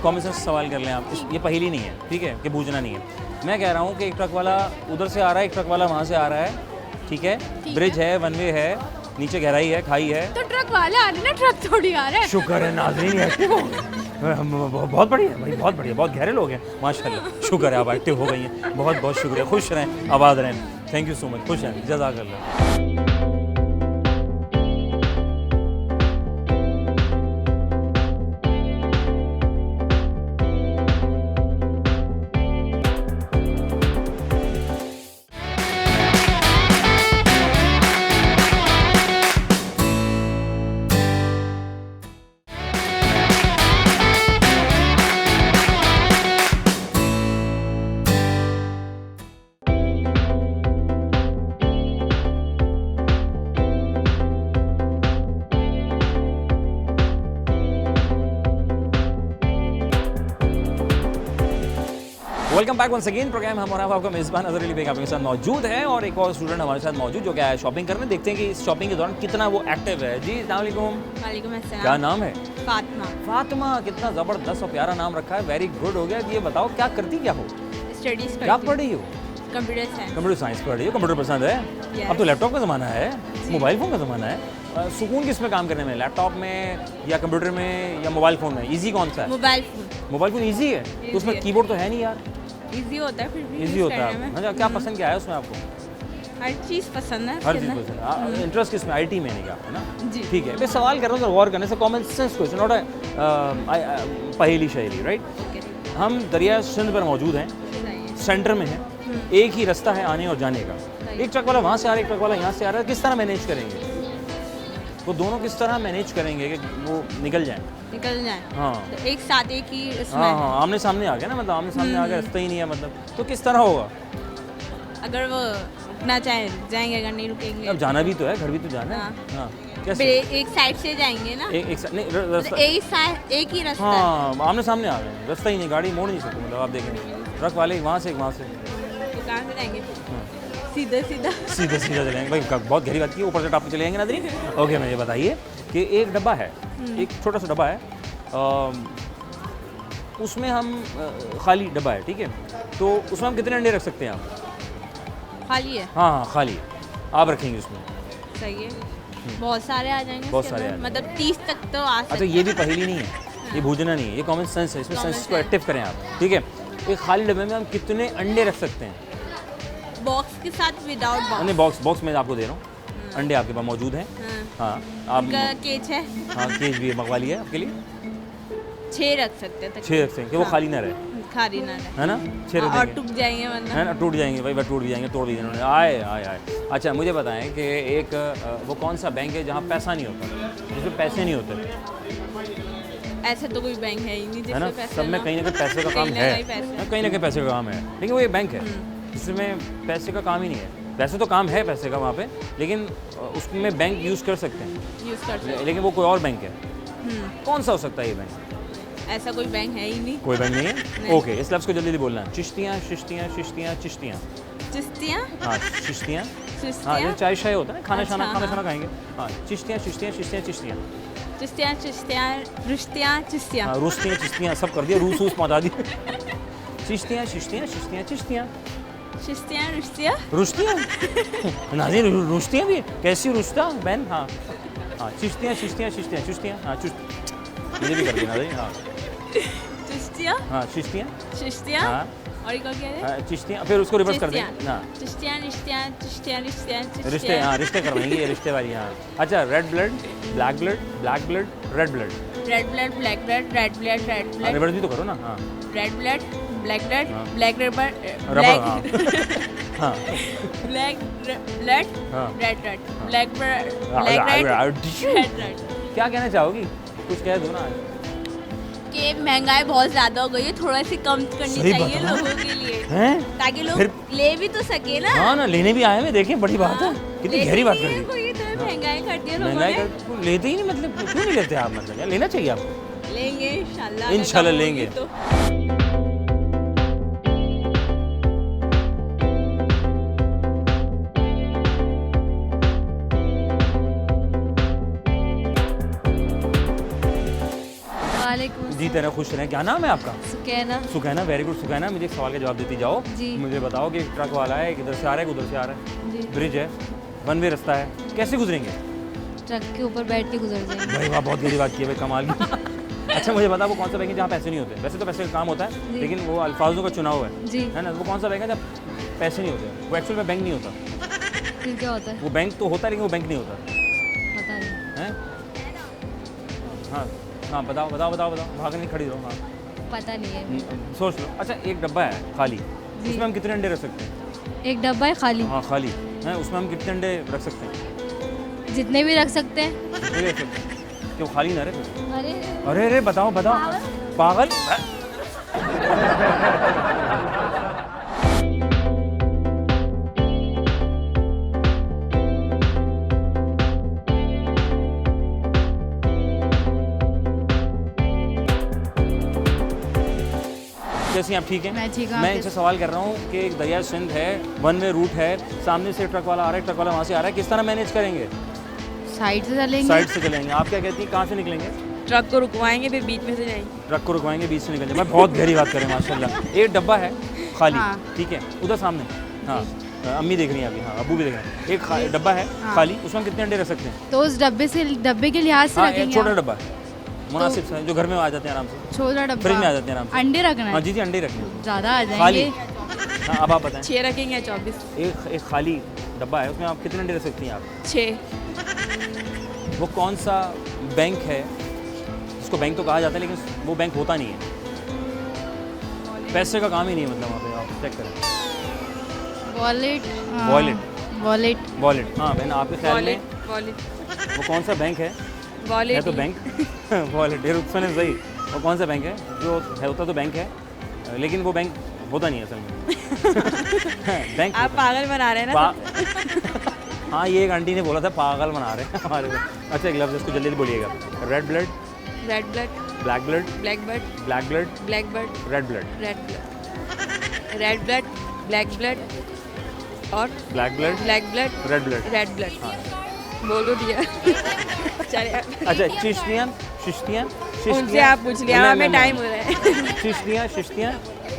कॉमन सेंस सवाल कर लें आप, ये पहेली नहीं है, ठीक है, कि बूझना नहीं है। मैं कह रहा हूँ कि एक ट्रक वाला उधर से आ रहा है, एक ट्रक वाला वहाँ से आ रहा है, ठीक है, ब्रिज है, वन वे है, नीचे गहराई है, खाई है। तो ट्रक वाला आ रहा है ना, ट्रक थोड़ी आ रहा है। शुक्र है नाज़रीन एक्टिव हो गए। बहुत बढ़िया भाई, बहुत बढ़िया, बहुत गहरे लोग हैं माशाल्लाह। शुक्र है आप एक्टिव हो गई हैं, बहुत बहुत शुक्रिया। खुश रहें, आबाद रहें, थैंक यू सो मच, खुश रहें, जज़ाकल्लाह। Welcome back once again. Programme हम और आपका मेज़बान अज़हर अली बेग आपके साथ मौजूद है और एक और स्टूडेंट हमारे साथ मौजूद जो क्या है शॉपिंग करने। देखते हैं कि इस शॉपिंग के दौरान कितना वो एक्टिव है। जी अस्सलाम वालेकुम, वालेकुम अस्सलाम। क्या नाम है? फातिमा। फातिमा, कितना ज़बरदस्त और प्यारा नाम रखा है, वेरी गुड हो गया। ये बताओ क्या करती क्या हो, स्टडीज क्या पढ़ रही हो? Computer science. कंप्यूटर साइंस पढ़ रही हो, कंप्यूटर पसंद है? Yes. अब तो लैपटॉप का ज़माना है, मोबाइल फ़ोन का ज़माना है। सुकून किस में काम करने में, लैपटॉप में या कंप्यूटर में या मोबाइल फ़ोन में? ईजी कौन सा है? Mobile phone mobile phone easy है, तो उसमें है। कीबोर्ड तो है नहीं यार। इजी होता है, फिर भी ईजी use होता करने है। में। अच्छा क्या पसंद क्या है उसमें आपको? हर चीज़ पसंद है हर उसके चीज़ अंदर। पसंद है। इंटरेस्ट किस में? IT में नहीं का है ना? जी। ठीक है, मैं सवाल कर रहा हूँ तो गौर करने से, कॉमन सेंस क्वेश्चन, नॉट पहेली शहेली, राइट? Okay. हम दरिया सिंध पर मौजूद हैं, सही है। सेंटर में हैं, एक ही रास्ता है आने और जाने का। एक ट्रक वाला वहाँ से आ रहा है, एक ट्रक वाला यहाँ से आ रहा है, किस तरह मैनेज करेंगे? वो दोनों किस तरह मैनेज करेंगे कि वो निकल जाएं? निकल जाए हाँ तो एक साथ एक ही इसमें। हाँ हाँ, आमने सामने आ गया ना, मतलब आमने सामने आ गया, रास्ता ही नहीं है, मतलब तो किस तरह होगा? अगर वो रुकना चाहे रुक जाएंगे, अगर नहीं रुकेंगे अब जाना भी तो है, घर भी तो जाना है। हाँ। हाँ फिर कैसे? एक साइड से जाएंगे ना, नहीं रास्ता, एक ही रास्ता है। हाँ आमने सामने आ गए, रास्ता ही नहीं, गाड़ी मोड़ नहीं सकते, मतलब आप देखेंगे ट्रक वाले वहाँ से एक वहाँ से। तो कहाँ से जाएंगे? सीधा सीधा सीधे सीधा चलेंगे भाई, बहुत गहरी बात की, ऊपर से टॉप पे चले जाएंगे नाज़रीन। ओके, मुझे बताइए कि एक डब्बा है, एक छोटा सा डब्बा है, उसमें हम खाली डब्बा है, ठीक है, तो उसमें हम कितने अंडे रख सकते हैं आप? खाली है, हाँ हाँ खाली है, आप रखेंगे उसमें? सही है, बहुत सारे आ जाएंगे बहुत इसके सारे अंदर, आ मतलब 30 तक तो आ अच्छा, सकते ये भी पहेली नहीं है, ये भूजना नहीं है, ये कॉमन सेंस है, इसमें Common सेंस को sense। एक्टिव करें आप, ठीक है। एक खाली डब्बे में हम कितने अंडे रख सकते हैं? बॉक्स के साथ विदाउट नहीं, बॉक्स। बॉक्स मैं आपको दे रहा हूँ, अंडे आपके पास मौजूद हैं। हाँ आप, उनका केज है, हाँ केज भी मंगवा लिया आपके लिए, 6 रख सकते हैं, 6 रख सकते हैं कि वो खाली ना रहे, खाली ना रहे, है ना, 6 रख और देंगे, टूट जाएंगे वरना। है ना, टूट जाएंगे भाई, टूट भी जाएंगे, तोड़ भी देंगे, आए आए आए। अच्छा मुझे बताएं कि एक वो कौन सा बैंक है जहाँ पैसा नहीं होता, जिसमें पैसे नहीं होते? ऐसा तो कोई बैंक है ही नहीं है ना, जिसमें पैसे सब में ना कहीं ना कहीं पैसे का काम कहीं ना है, कहीं पैसे। हाँ, कहीं ना कहीं पैसे का काम है, लेकिन वो ये बैंक है जिसमें पैसे का काम ही नहीं है। वैसे तो काम है पैसे का वहाँ पे, लेकिन उसमें बैंक यूज़ कर सकते हैं, यूज़ कर सकते लेकिन वो कोई और बैंक है। हैं। कौन सा हो सकता है ये बैंक? ऐसा कोई बैंक है ही नहीं। कोई बैंक नहीं है? नहीं। ओके, इस लफ्ज़ को जल्दी जल्दी बोलना है। चिश्तियाँ चिश्तियाँ चिश्तियाँ चिश्तियाँ। चिश्तियाँ, हाँ चिश्तियाँ, हाँ चिश्तियाँ, ये चाय शाय होता है ना, खाना अच्छा, शाना खाना हाँ। शाना खाएंगे। हाँ चिश्तियाँ चिश्तियाँ चिश्तियाँ चिश्तियाँ, चिश्तियाँ, चिश्तियाँ, रुश्तियाँ, चिश्तियाँ, हाँ रूस्तियाँ चिश्तियाँ सब कर दिया, रूस वूस पहुँचा दी। चिश्तियाँ चिश्तियाँ चिश्तियाँ चिश्तियाँ चिश्तियाँ, रुश्तियाँ, रुश्तियाँ नाज़रीन, रुश्तियाँ भी कैसी रुश्ता बहन? हाँ हाँ चिश्तियाँ चिश्तियाँ चिश्तियाँ चिश्तियाँ, हाँ मुझे भी कर देना नाज़रीन। हाँ चिश्तियाँ, हाँ चिश्तियाँ, चिश्तियाँ, हाँ और एक और क्या है? हाँ, चिश्तियाँ, फिर उसको रिवर्स कर दें। हाँ चिश्तियाँ, रिश्तियाँ, चिश्तियाँ, रिश्तियाँ, रिश्ते, चिश्तियाँ, हाँ रिश्ते करवाएंगे, ये रिश्ते वाली। हाँ अच्छा, red blood, black blood, black blood, red blood, red blood, black blood, red blood, red blood, reverse भी तो करो ना। हाँ रेड ब्लड, ब्लैक ब्लड, हाँ। ब्लैक रबर, रबर, हाँ हाँ ब्लैक ब्लड, हाँ। रेड रेड, ब्लैक ब्लड, हाँ, ब्लैक रेड, हाँ, रेड रेड। क्या कहना चाहोगी? कुछ कह दो ना। कि महंगाई बहुत ज्यादा हो गई है, थोड़ा सी कम करनी सही चाहिए बात है। लोगों के लिए, हैं? ताकि लोग फिर- ले भी तो सके ना। हाँ ना, लेने भी आए हैं, देखें बड़ी बात है, कितनी लेते गहरी बात नहीं कर है दी। कोई, इधर महंगाई कर दी है लोगों महंगाई ने। का लेते ही नहीं, मतलब क्यों नहीं लेते आप? मतलब यार लेना चाहिए आपको। लेंगे इंशाल्लाह, इंशाल्लाह अगर कम लेंगे। होगी तो। वालेकुम जीते रहे, खुश रहें। क्या नाम है आपका? सुकैना। Sukaina, very good Sukaina. मुझे एक सवाल का जवाब देती जाओ। जी। मुझे बताओ कि एक ट्रक वाला है, किधर से आ रहा है, उधर से आ रहा है, जी। ब्रिज है, वन वे रास्ता है, कैसे गुजरेंगे? ट्रक के ऊपर बैठ के गुजर जाएंगे। भाई वाह, बहुत गहरी बात की है भाई, कमाल की। अच्छा मुझे बता, वो कौन सा बैंक है जहाँ पैसे नहीं होते? वैसे तो पैसे का काम होता है, जी। लेकिन वो अल्फाजों का चुनाव है, जी। है ना? वो कौन सा बैंक है जब पैसे नहीं होते? वो एक्चुअल में बैंक नहीं होता, फिर क्या होता है? वो बैंक तो होता है लेकिन वो बैंक नहीं होता पता नहीं। है। हाँ हाँ बताओ बताओ बताओ बताओ, भाग नहीं, खड़ी रहो। हाँ पता नहीं है। सोच लो। अच्छा एक डब्बा है खाली, उसमें हम कितने अंडे रख सकते हैं? एक डब्बा है खाली, हाँ खाली है, उसमें हम कितने अंडे रख सकते हैं? जितने भी रख सकते हैं। कितने भी रख सकते हैं? क्यों खाली ना रहे? अरे अरे अरे बताओ बताओ, पागल। कैसी हैं आप? ठीक है। मैं ठीक हूँ, मैं आप इनसे सवाल कर रहा हूँ कि एक दरिया सिंध है, वन वे रूट है, सामने से ट्रक वाला आ रहा है, ट्रक वाला वहाँ से आ रहा है, किस तरह मैनेज करेंगे? साइड से चलेंगे। साइड से चलेंगे। आप क्या कहती हैं, कहाँ से निकलेंगे? ट्रक को रुकवाएंगे, फिर बीच में से जाएंगे। ट्रक को रुकवाएंगे, बीच से निकल जाए। मैं बहुत गहरी बात करें माशाल्लाह। एक डब्बा है खाली, हाँ। ठीक है, उधर सामने। हाँ अम्मी देख रही हैं अभी, हाँ अबू भी देख रहे हैं। एक डब्बा है हाँ। खाली, उसमें हम कितने अंडे रख सकते हैं? तो उस डब्बे के लिहाज से हाँ एक रखेंगे। छोटा आप। डब्बा है, मुनासिब सा है, जो घर में आ जाते हैं आराम से, छोटा डब्बा। फ्रिज में आ जाते हैं आराम से। अंडे रखना हाँ है। जी जी, अंडे रखने हैं। ज़्यादा आ खाली। जाएंगे। हाँ अब आप बताएं। 6 रखेंगे, 24। एक खाली डब्बा है, उसमें आप कितने अंडे रख सकती हैं आप? 6। वो कौन सा बैंक है जिसको बैंक तो कहा जाता है लेकिन वो बैंक होता नहीं है, पैसे का काम ही नहीं है, मतलब वहाँ पे आप चेक करें। वॉलेट। वॉलेट। वॉलेट। वॉलेट। हाँ बहन, आपके ख्याल में वॉलेट, वो कौन सा बैंक है? है तो बैंक। वॉलेट, ये सुने सही। वो कौन सा बैंक है जो है, होता तो बैंक है लेकिन वो बैंक होता नहीं है असल में। बैंक आप पागल बना रहे हैं ना। हाँ ये एक आंटी ने बोला था, पागल बना रहे हैं हमारे को। अच्छा एक लफ्ज़ इसको जल्दी जल्दी बोलिएगा। Red blood, red blood, black blood, black blood, black blood, black blood, red blood. Red blood, red blood, black blood, और black blood, black blood, red blood. Red blood. बोल तो दिया। चलिए अच्छा, चिश्तियाँ, शिश्तियाँ, उनसे आप पूछ लिया, हमें टाइम हो रहा है। शिश्तियाँ, शिश्तियाँ,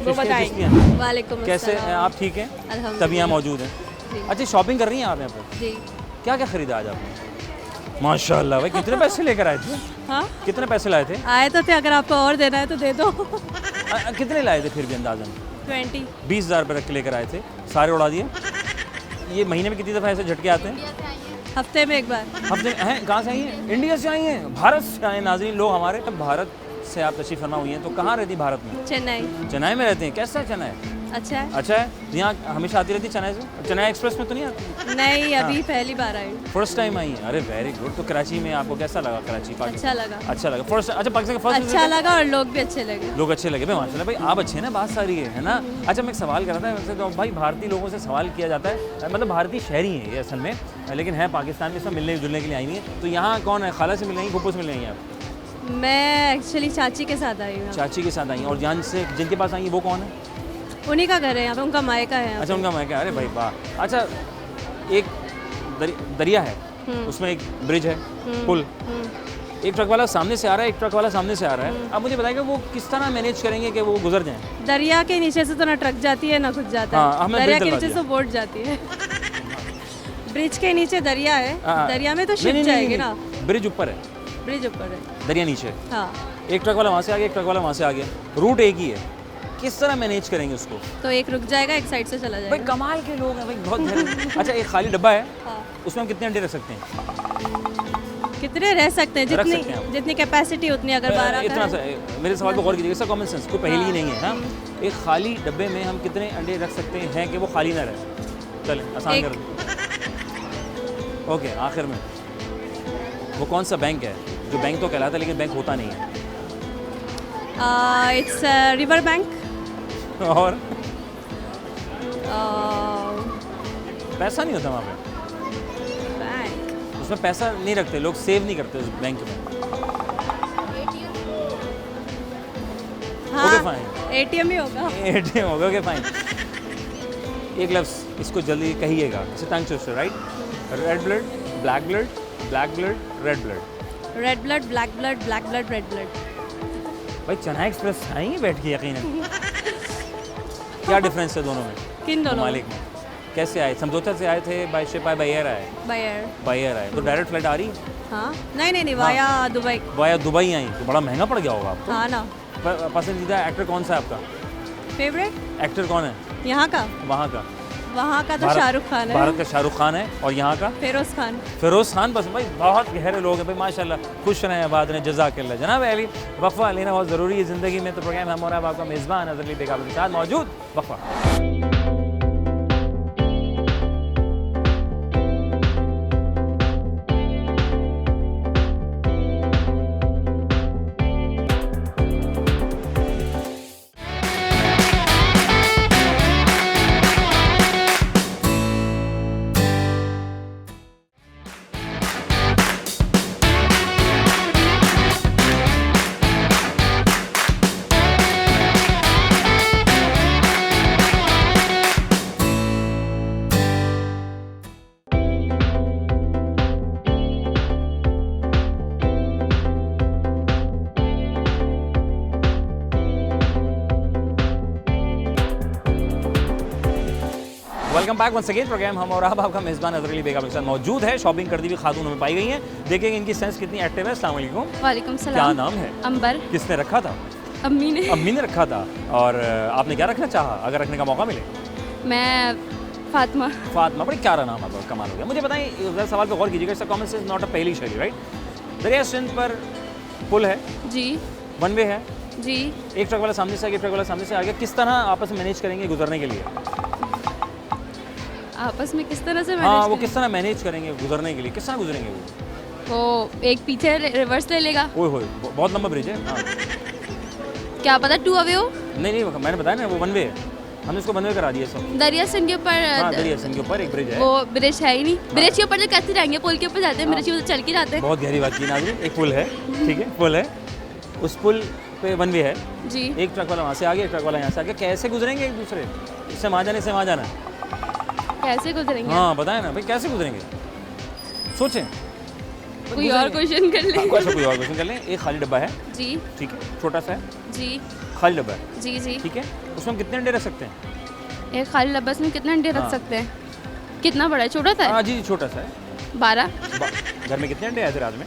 वो बताएंगे। वालेकुम कैसे हैं अस्सलाम। आप? ठीक हैं? अल्हम्दुलिल्लाह। तभी यहाँ मौजूद हैं। जी। अच्छा, शॉपिंग कर रही हैं आप यहाँ पर? जी। क्या क्या खरीदा आज आपने? माशाल्लाह भाई, कितने पैसे लेकर आए थे? हाँ कितने पैसे लाए थे? आए तो थे, अगर आपको और देना है तो दे दो। कितने लाए थे फिर भी अंदाजन? 20। 20,000 रुपये रख के लेकर आए थे, सारे उड़ा दिए। ये महीने में कितनी दफ़ा ऐसे झटके आते हैं? हफ्ते में एक बार। हफ्ते में हैं? कहाँ से आई हैं? इंडिया से आई हैं, भारत से आए नाज़रीन लोग हमारे। भारत से आप तशरीफ़ फरमा हुई हैं, तो कहाँ रहती भारत में? चेन्नई। चेन्नई में रहते हैं। कैसा है चेन्नई? अच्छा है। अच्छा है, यहाँ हमेशा आती रहती है चेन्नई से? चेन्नई एक्सप्रेस में तो नहीं आती? नहीं, अभी पहली बार आई। फर्स्ट टाइम आई हैं? अरे वेरी गुड। तो कराची में आपको कैसा लगा? कराची अच्छा लगा। अच्छा लगा। फर्स्ट, अच्छा पाकिस्तान का फर्स्ट अच्छा लगा और लोग भी अच्छे लगे। लोग अच्छे लगे भाई, माशाल्लाह भाई, आप अच्छे हैं ना, बात सारी है ना। अच्छा, मैं एक सवाल कर रहा था वैसे तो भाई, भारतीय लोगों से सवाल किया जाता है, मतलब भारतीय शहरी हैं ये असल में, लेकिन है पाकिस्तान में, सब मिलने जुलने के लिए आई हुई हैं। तो यहाँ कौन है? खाला से मिल रही हैं, फूफो से मिल रही हैं आप? मैं एक्चुअली चाची के साथ आई हूँ। चाची के साथ आई हैं। और जान से जिनके पास आई हैं वो कौन है? उन्हीं का घर है यहाँ पे, उनका मायका है यहाँ अच्छा, उनका मैं क्या? अरे भाई वाह। अच्छा, एक दरिया है, उसमें एक ब्रिज है, पुल, एक ट्रक वाला सामने से आ रहा है, एक ट्रक वाला सामने से आ रहा है। अब मुझे बताइएगा वो किस तरह मैनेज करेंगे कि वो गुजर जाएं? दरिया के नीचे से तो ना ट्रक जाती है ना कुछ जाता हाँ, है। हमने दरिया ब्रिज के डलवा नीचे दिया। से बोट जाती है। ब्रिज के नीचे दरिया है, हाँ। दरिया में तो नहीं, शिप नहीं, जाएगी नहीं, ना। नहीं। ब्रिज ऊपर है, ब्रिज ऊपर है। दरिया नीचे। हाँ, एक ट्रक वाला वहाँ से आ गया, एक ट्रक वाला वहाँ से आ गया, रूट एक ही है। किस तरह मैनेज करेंगे उसको? तो एक रुक जाएगा, एक साइड से चला भाई जाएगा। कमाल के लोग हैं भाई, बहुत धैर्य। अच्छा, एक खाली डब्बा है, हाँ। उसमें हम कितने अंडे रख सकते हैं? कितने रह सकते हैं? रख जितनी सकते हैं आप। जितनी कैपेसिटी उतनी, अगर 12 इतना सा, मेरे सवाल पे गौर कीजिएगा, इसका कॉमन सेंस, कोई पहेली ही नहीं है। हाँ, एक खाली डब्बे में हम कितने अंडे रख सकते हैं कि वो खाली ना रहे? चलें, आसान एक। कर दें। ओके, आखिर में वो कौन सा बैंक है जो बैंक तो कहलाता है लेकिन बैंक होता नहीं है? It's river bank. और पैसा नहीं होता वहाँ पे, बैंक। उसमें पैसा नहीं रखते लोग, सेव नहीं करते उस बैंक में। ओके फाइन, एटीएम ही होगा। एटीएम होगा। ओके फाइन, एक लफ्ज़ इसको जल्दी कहिएगा। It's tongue twister, right? Red blood, black blood, black blood, red blood. Red blood, black blood, black blood, red blood. भाई चेन्नई एक्सप्रेस आई है बैठ के यकीनन। क्या डिफरेंस है दोनों में? किन दोनों? मालिक में कैसे आए? समझौता से आए थे, बाय शिप आए, बाय एयर आए? By air. बाय एयर आए तो डायरेक्ट फ्लाइट आ रही? हाँ, नहीं, वाया दुबई। वाया दुबई आई तो बड़ा महंगा पड़ गया होगा आपको। हाँ ना। पसंदीदा एक्टर कौन सा है आपका? फेवरेट एक्टर कौन है यहाँ का? वहाँ का? वहाँ का तो भारत- शाहरुख खान है। भारत का शाहरुख खान है, और यहाँ का? फिरोज खान। फिरोज खान। बस भाई बहुत गहरे लोग हैं भाई, माशाल्लाह। खुश रहें, आबाद रहें, जज़ाकल्लाह। जनाब अली, वक्फा लेना बहुत ज़रूरी है ज़िंदगी में। तो प्रोग्राम हम और आपका मेज़बान अज़र अली बेगम के साथ मौजूद। वक्फा। Welcome back once again. Programme हम और आपका मेज़बान अज़र अली बेगम के साथ मौजूद है। शॉपिंग करती हुई खातून हमें पाई गई हैं। देखेंगे इनकी सेंस कितनी एक्टिव है। अस्सलाम वालेकुम। वालेकुम क्या सलाम। नाम है? अंबर। किसने रखा था? अम्मी ने। अम्मी ने रखा था। और आपने क्या रखना चाहा अगर रखने का मौका मिले? मैं फातिमा। फातिमा, बड़ी प्यारा नाम आपका, कमाल हो गया। मुझे बताएं, ज़रा सवाल पे गौर कीजिएगा, इसका कॉमन सेंस नॉट अ पहली शैली, राइट? दरिया सिंध पर पुल है, जी वन वे है, जी। एक ट्रक वाला सामने से आ गया, एक ट्रक वाला सामने से आ गया, किस तरह आपस में मैनेज करेंगे गुजरने के लिए? आपस में किस तरह से हाँ, मैनेज वो करें? किस तरह मैनेज करेंगे गुजरने के लिए? किस तरह गुजरेंगे वो? वो एक पीछे रिवर्स ले लेगा। ओए होए, बहुत लंबा ब्रिज है। हाँ। क्या पता टू अवे हो। नहीं, मैंने बताया ना वो वन वे है, हमने उसको वन वे करा दिया सब। दरिया सिंध के हाँ, ऊपर दरिया सिंध के ऊपर एक ब्रिज है। वो ब्रिज है ही नहीं। ब्रिज के ऊपर तो कैसे जाएंगे? पुल के ऊपर जाते हैं, ब्रिज के ऊपर चल के जाते हैं। बहुत गहरी बात की नाज़रीन। एक पुल है, ठीक है, पुल है, उस पुल पे वन वे है जी। एक ट्रक वाला वहाँ से आ गया, एक ट्रक वाला यहाँ से आ गया, कैसे गुजरेंगे एक दूसरे? इससे वहाँ जाने से वहाँ जाना। कैसे गुजरेंगे? हाँ बताएं ना भाई, कैसे गुजरेंगे? सोचें। कोई और क्वेश्चन कर ले। अच्छा कोई और क्वेश्चन कर लें। एक खाली डब्बा है, जी ठीक है, छोटा सा है, जी खाली डब्बा है, जी जी। ठीक है, उसमें हम कितने अंडे रख सकते हैं? एक खाली डब्बा में कितने अंडे हाँ। रख सकते हैं? कितना बड़ा है? छोटा सा हाँ है? जी छोटा सा है। 12। घर में कितने अंडे आए थे रात में?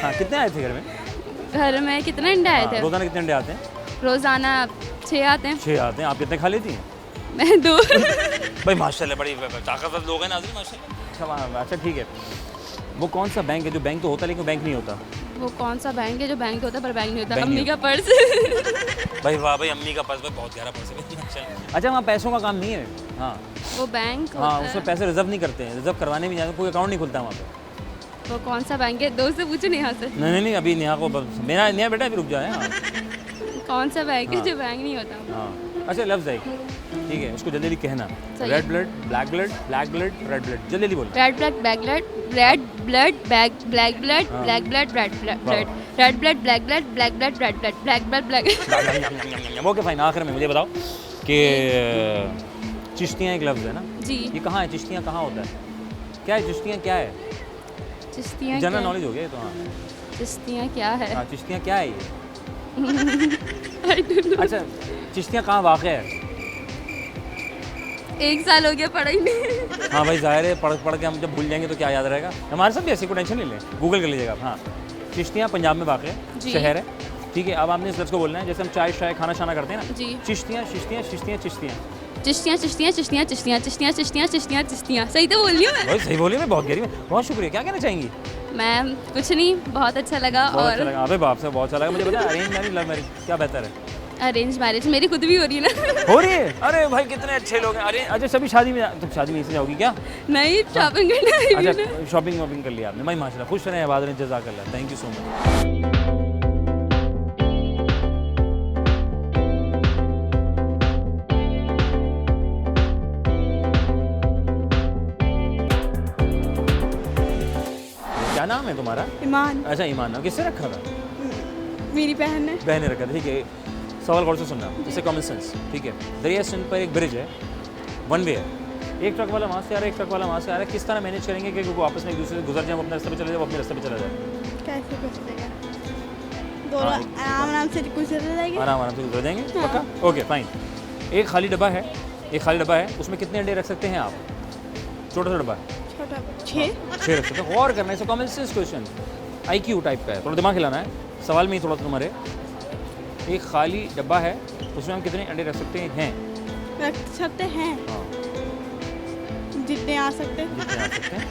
हाँ कितने आए थे घर में? घर में कितने अंडे आए हाँ, थे? रोजाना कितने अंडे आते हैं? रोजाना 6 आते हैं। 6 आते हैं। आप कितने खा लेती हैं? मैं 2। भाई माशाल्लाह बड़ी ताकतवर लोग हैं नाज़रीन माशाल्लाह। अच्छा अच्छा ठीक है। वो कौन सा बैंक है जो बैंक तो होता है लेकिन बैंक नहीं होता? वो कौन सा बैंक है जो बैंक होता है पर बैंक नहीं होता? बैंक अम्मी नहीं का पर्स। भाई वाह भाई, अम्मी का पर्स भाई बहुत गहरा पर्स है। अच्छा वहाँ पैसों का काम नहीं है? हाँ वो बैंक हाँ, होता उसमें है। पैसे रिजर्व नहीं करते हैं, रिजर्व करवाने भी जाते, कोई अकाउंट नहीं खुलता वहाँ पे। वो कौन सा बैंक है? 2 से पूछो नेहा से। नहीं अभी नेहा को मेरा नेहा बेटा अभी रुक जाए। हाँ कौन सा बैंक है हाँ। जो बैंक नहीं होता? हाँ अच्छा लफ्ज़ है, ठीक है, उसको जल्दी जल्दी कहना। सही। Red blood, black blood, black blood, red blood, जल्दी जल्दी बोलना। Red blood black blood, red blood black blood, हाँ। Black blood red blood, red blood black blood, black blood red blood, black blood black. Okay fine, आखिर में मुझे बताओ कि चिश्तियाँ एक लफ्ज़ है ना, जी ये कहाँ है? चिश्तियाँ कहाँ होता है? क्या है चिश्तियाँ, क्या है? चिश्तियाँ जनरल क्या? नॉलेज हो गया ये तो। हाँ चिश्तियाँ क्या है? हाँ चिश्तियाँ क्या है ये? I don't know। अच्छा चिश्तियाँ कहाँ वाक़ है? 1 साल हो गया पढ़ाई में। हाँ भाई जाहिर है, पढ़ के हम जब भूल जाएंगे तो क्या याद रहेगा? हमारे साथ भी ऐसी कोई टेंशन नहीं लें, गूगल कर लीजिएगा आप। हाँ चिश्तियाँ पंजाब में वाक़ है, जी। शहर है, ठीक है। अब आपने इस लफ्ज़ को बोलना है जैसे हम चाय शाय खाना शाना करते हैं ना, जी। चिश्तियाँ चिश्तियाँ चिश्तियाँ चिश्तियाँ। चिश्तियाँ चिश्तियाँ चिश्तियाँ चिश्तियाँ चिश्तियाँ चिश्तियाँ चिश्तियाँ चिश्तियाँ। सही तो बोल रही हूँ मैं? भाई सही बोली, मैं बहुत गहरी में, बहुत शुक्रिया। क्या कहना चाहेंगी? मैम कुछ नहीं, बहुत अच्छा लगा। बहुत अच्छा और लगा। अबे बाप से बहुत अच्छा लगा। मुझे बता अरेंज मैरिज लव मैरिज क्या बेहतर है? अरेंज मैरिज मेरी खुद भी हो रही है ना। हो रही है? अरे भाई कितने अच्छे लोग हैं। अरे अच्छा सभी शादी में, तुम शादी में इससे जाओगी क्या? नहीं शॉपिंग करने आई हूँ ना। अच्छा शॉपिंग वॉपिंग कर लिया आपने? भाई माशाल्लाह, खुश रहें, आबाद रहें, जज़ाकल्लाह, थैंक यू सो मच। क्या नाम है तुम्हारा? ईमान अच्छा ईमान। नाम किससे रखा था? मेरी बहन है। बहन ने रखा था, ठीक है। सवाल गौर से सुनना, जैसे कॉमन सेंस, ठीक है। दरिया सिंध पर एक ब्रिज है, 1 वे है, एक ट्रक वाला वहाँ से आ रहा है, एक ट्रक वाला वहाँ से आ रहा है। किस तरह मैनेज करेंगे कि वो आपस में एक दूसरे से गुजर जाए, वो अपने रास्ते पे चले जाए, वो अपने रास्ते पे चला जाए? कैसे गुजरेगा? दोनों हाँ, आराम से गुजर जाएंगे। आराम आराम से गुजर जाएंगे, पक्का? Okay fine. एक खाली डब्बा है, एक खाली डब्बा है, उसमें कितने अंडे रख सकते हैं आप? छोटा सा डब्बा है, छोटा 6 6 रख सकते हैं। गौर करना है, common sense question, IQ type का है, थोड़ा दिमाग हिलाना है, सवाल में ही थोड़ा तुम्हारे। एक खाली डब्बा है, उसमें हम कितने अंडे रख सकते हैं? रख सकते हैं हाँ जितने आ सकते, जितने आ सकते हैं,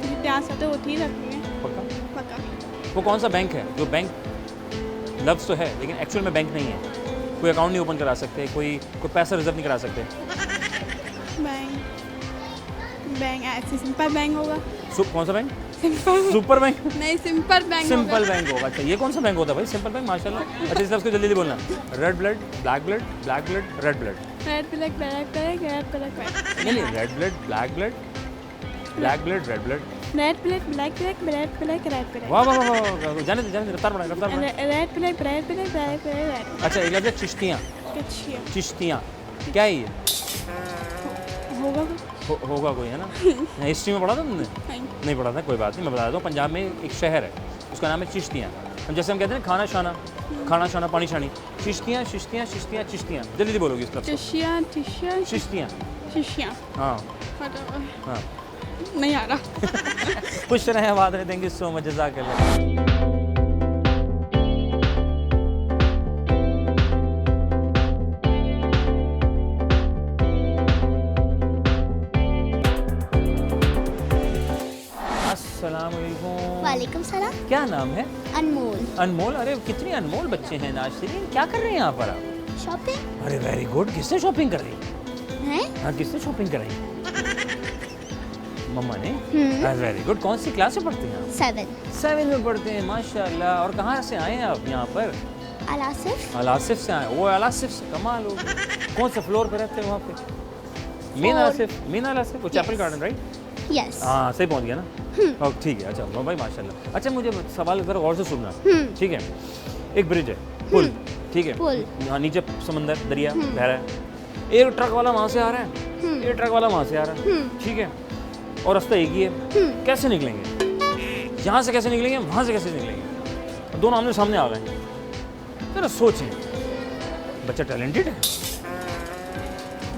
जितने आ सकते उतने ही रखेंगे। पक्का? पक्का। वो कौन सा बैंक है जो बैंक लफ्ज़ तो है लेकिन एक्चुअल में बैंक नहीं है? कोई अकाउंट नहीं ओपन करा सकते, कोई पैसा रिजर्व नहीं करा सकते। बैंक ऐसे सिंपल बैंक होगा। कौन सा बैंक? Simple super bank? नहीं, सिंपल बैंक सिंपल बैंक होगा। अच्छा ये कौन सा बैंक होता है भाई? सिंपल बैंक, माशाल्लाह। अच्छा इस लफ्ज़ को जल्दी जल्दी बोलना। Red blood, black blood, black blood, red blood. Red black black black red black नहीं red blood, black blood, black blood, red blood. Red black black black black black red black वाह वाह वाह, जाने दे, रफ्तार बढ़ा, रफ्तार बढ़ा। Red black black black black red. अच्छा एक लफ्ज़ है चिश्तियाँ। चिश्तियाँ क्या है ये? होगा होगा कोई, है ना? हिस्ट्री में पढ़ा था तुमने? नहीं पढ़ा था, कोई बात नहीं, मैं बता देता हूँ। पंजाब में एक शहर है, उसका नाम है चिश्तियाँ। हम जैसे हम कहते हैं खाना शाना, खाना शाना, पानी शानी, चिश्तियाँ चिश्तियाँ चिश्तियाँ चिश्तियाँ। जल्दी जल्दी बोलोगी इस लफ्ज़ को। चिश्तियाँ चिश्तियाँ चिश्तियाँ। चिश्तियाँ। हाँ हाँ नहीं आ रहा। खुश रहें, आबाद रहें, थैंक यू सो मच, जज़ाकल्लाह। अस्सलामुअलैकुम। वालेकुम सलाम। क्या नाम है? अनमोल। अनमोल। अरे कितनी अनमोल बच्चे हैं नाज़रीन। क्या कर रहे हैं यहाँ पर आप? शॉपिंग अरे वेरी गुड। किसने शॉपिंग कर रही? है? हाँ किसने शॉपिंग कराई? मम्मा ने? Very good. कौन सी क्लास में पढ़ते हैं आप? 7 में पढ़ते हैं, माशाल्लाह। और कहाँ से आए हैं आप यहाँ पर? अलासिफ। अलासिफ से आए? वो अलासिफ से, कमाल हो गया। कौन से फ्लोर पे रहते हैं वहाँ पे? मीना अलासिफ। मीना अलासिफ, वो चैपल गार्डन, राइट? यस। हाँ सही पहुँच गया ना? ठीक है। अच्छा भाई माशाल्लाह। अच्छा मुझे सवाल ज़रा गौर से सुनना, ठीक है? एक ब्रिज है, पुल, ठीक है? पुल। हाँ नीचे समंदर, दरिया बह रहा है, एक ट्रक वाला वहाँ से आ रहा है, एक ट्रक वाला वहाँ से आ रहा है, ठीक है, और रास्ता एक ही है, कैसे निकलेंगे? यहाँ से कैसे निकलेंगे, वहाँ से कैसे निकलेंगे? दोनों आमने सामने आ गए। जरा सोचें, बच्चा टैलेंटेड है,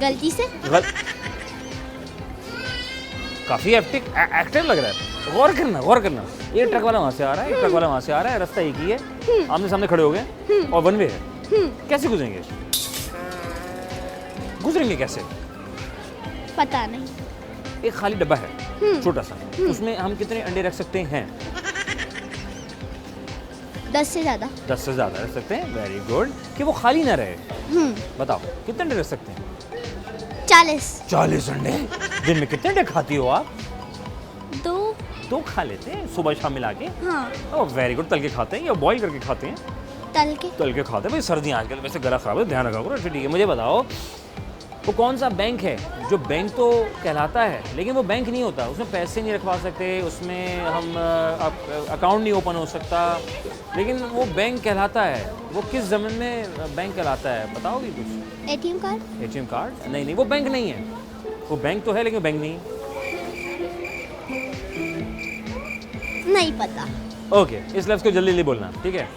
गलती से काफ़ी एक्टिव लग रहा है। गौर करना, गौर करना, एक ट्रक वाला वहाँ से आ रहा है, एक ट्रक वाला वहाँ से आ रहा है, रास्ता एक ही है, आमने सामने खड़े हो गए और वन वे है। कैसे गुजरेंगे? गुजरेंगे कैसे? पता नहीं। एक खाली डब्बा है छोटा सा, उसमें हम कितने अंडे रख सकते हैं? 10 से ज़्यादा। 10 से ज़्यादा रख सकते हैं। Very good. कि वो खाली ना रहे। बताओ कितने अंडे रख सकते हैं? 40 अंडे। दिन में कितने अंडे खाती हो आप? 2 खा लेते हैं सुबह शाम मिला के। हाँ। Oh very good. तल के खाते हैं या बॉईल करके खाते हैं? तल के खाते हैं। भाई सर्दियाँ आजकल वैसे गला खराब है, ध्यान रखा करो। ठीक है, मुझे बताओ वो कौन सा बैंक है जो बैंक तो कहलाता है लेकिन वो बैंक नहीं होता, उसमें पैसे नहीं रखवा सकते, उसमें हम अकाउंट नहीं ओपन हो सकता, लेकिन वो बैंक कहलाता है। वो किस ज़मीन में बैंक कहलाता है, बताओगी कुछ? ATM card. ATM card? नहीं, वो बैंक नहीं है। वो बैंक तो है लेकिन बैंक नहीं है। नहीं पता। ओके, इस लफ्ज़ को जल्दी बोलना, ठीक है?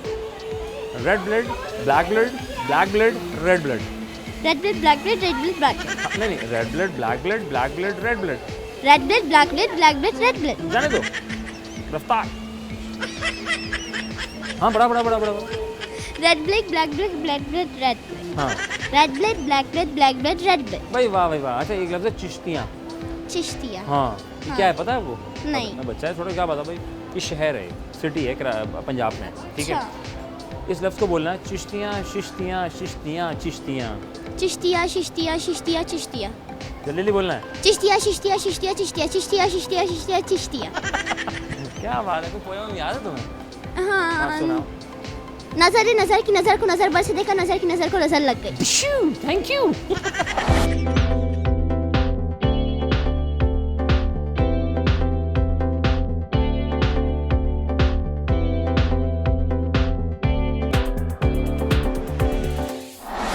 Red blood, black blood, black blood, red blood. Red blood, black blood, red blood, black blood. नहीं, red blood, black blood, black blood, red blood. Red blood, black blood, black blood, red blood. जाने दो, रफ्तार। हाँ, बड़ा। Red blood, black blood, black blood, red blood. हाँ, red blood, black blood, black blood, red blood. भाई वाह। अच्छा, एक लफ्ज़ है चिश्तियाँ। चिश्तिया। हाँ, ये क्या है पता है वो? नहीं। अपना बच्चा है थोड़ा, क्या पता भाई? ये शहर है, सिटी है पंजाब में, ठीक है? इस लफ्ज़ को बोलना है चिश्तियाँ, शिश्तियाँ, चिश्तियाँ, चिश्तियाँ। चिश्तिया, शिश्तिया, शिश्तिया, चिश्तिया। जल्दी बोलना है। चिश्तिया, शिश्तिया, शिश्तिया, चिश्तिया, चिश्तिया, शिश्तिया, चिश्तिया, चिश्तिया। क्या बात है, कोई पोएम याद है तुम्हें? हाँ। आप सुनाओ। नजर की नजर को नजर बरसे देखा, नजर की नजर को नजर लग गई। Thank you.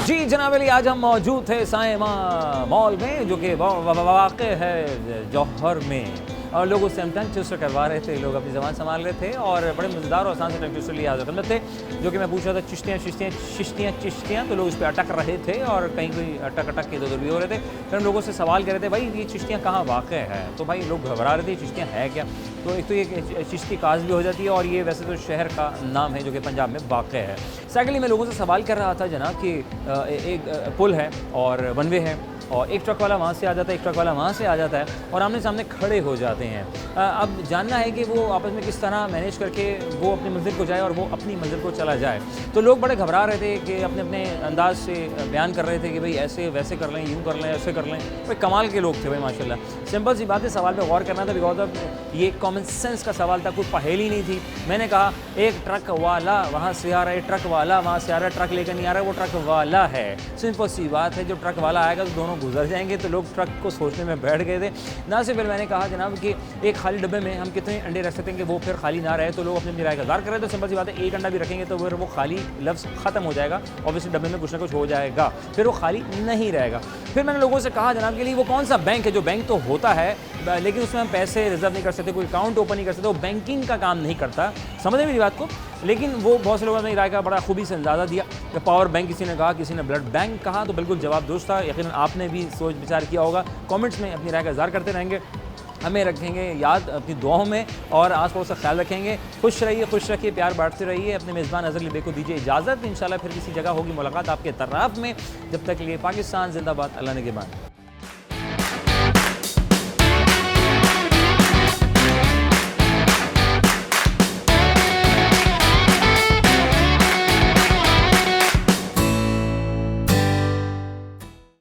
जी जनाब अली, आज हम मौजूद थे साइमा मॉल में जो कि वाक़ है जौहर में, और लोग उससे हम टंग ट्विस्टर करवा रहे थे, लोग अपनी ज़बान संभाल रहे थे और बड़े मज़ेदार और आसान से टंग ट्विस्टर लिए हाजिर थे, जो कि मैं पूछ रहा था चिश्तियाँ, तो लोग उस पर अटक रहे थे और कहीं कोई अटक के इधर भी हो रहे थे। फिर हम लोगों से सवाल कर रहे थे, भाई ये चिश्तियाँ कहाँ वाक़ है? तो भाई लोग घबरा रहे थे, चिश्तियाँ है क्या? तो एक तो ये चिश्ती काज भी हो जाती है और ये वैसे तो शहर का नाम है जो कि पंजाब में वाक़ है। सेकेंडली मैं लोगों से सवाल कर रहा था जनाब कि एक पुल है और वन वे है और एक ट्रक वाला वहाँ से आ जाता है, एक ट्रक वाला वहाँ से आ जाता है और आमने सामने खड़े हो जाते हैं। अब जानना है कि वो आपस में किस तरह मैनेज करके वो अपनी मंजिल को जाए और वो अपनी मंजिल को चला जाए। तो लोग बड़े घबरा रहे थे कि अपने अपने अंदाज से बयान कर रहे थे कि भाई ऐसे वैसे कर लें, यूँ कर लें, ऐसे कर लें। भाई कमाल के लोग थे भाई माशाल्लाह। सिंपल सी बात है, सवाल पे गौर करना था बिकॉज ऑफ ये कॉमन सेंस का सवाल था, कोई पहेली नहीं थी। मैंने कहा एक ट्रक वाला वहाँ से आ रहा है, ट्रक वाला वहाँ से आ रहा है, ट्रक लेकर नहीं आ रहा है, वो ट्रक वाला है। सिंपल सी बात है, जो ट्रक वाला आएगा तो दोनों गुजर जाएंगे। तो लोग ट्रक को सोचने में बैठ गए थे ना। सिर्फ मैंने कहा जनाब कि एक खाली डब्बे में हम कितने अंडे रख सकते हैं कि वो फिर खाली ना रहे। तो लोग अपनी राय का इंतजार कर रहे थे। तो सिंपल सी बात है, एक अंडा भी रखेंगे तो फिर वो खाली लफ्ज़ ख़त्म हो जाएगा, ऑब्वियसली डब्बे में कुछ ना कुछ हो जाएगा, फिर वो खाली नहीं रहेगा। फिर मैंने लोगों से कहा जनाब के लिए वो कौन सा बैंक है जो बैंक तो होता है लेकिन उसमें हम पैसे रिजर्व नहीं कर सकते, कोई अकाउंट ओपन नहीं कर सकते, वो बैंकिंग का काम नहीं करता। समझ मेरी बात को? लेकिन वो बहुत से लोगों ने राय का बड़ा खूबी से अंदाज़ा दिया। पावर बैंक किसी ने कहा, किसी ने ब्लड बैंक कहा, तो बिल्कुल जवाब दुरुस्त था। यकीनन आपने भी सोच विचार किया होगा। कमेंट्स में अपनी राय का इज़हार करते रहेंगे, हमें रखेंगे याद अपनी दुआओं में और आस पड़ोस का ख्याल रखेंगे। खुश रहिए, खुश रखिए, प्यार बांटते रहिए। अपने मेज़बान अज़हर अली बेग को दीजिए इजाज़त। इंशाल्लाह फिर किसी जगह होगी मुलाकात आपके तर्राफ में। जब तक के लिए पाकिस्तान जिंदाबाद, अल्लाह ने के बाद।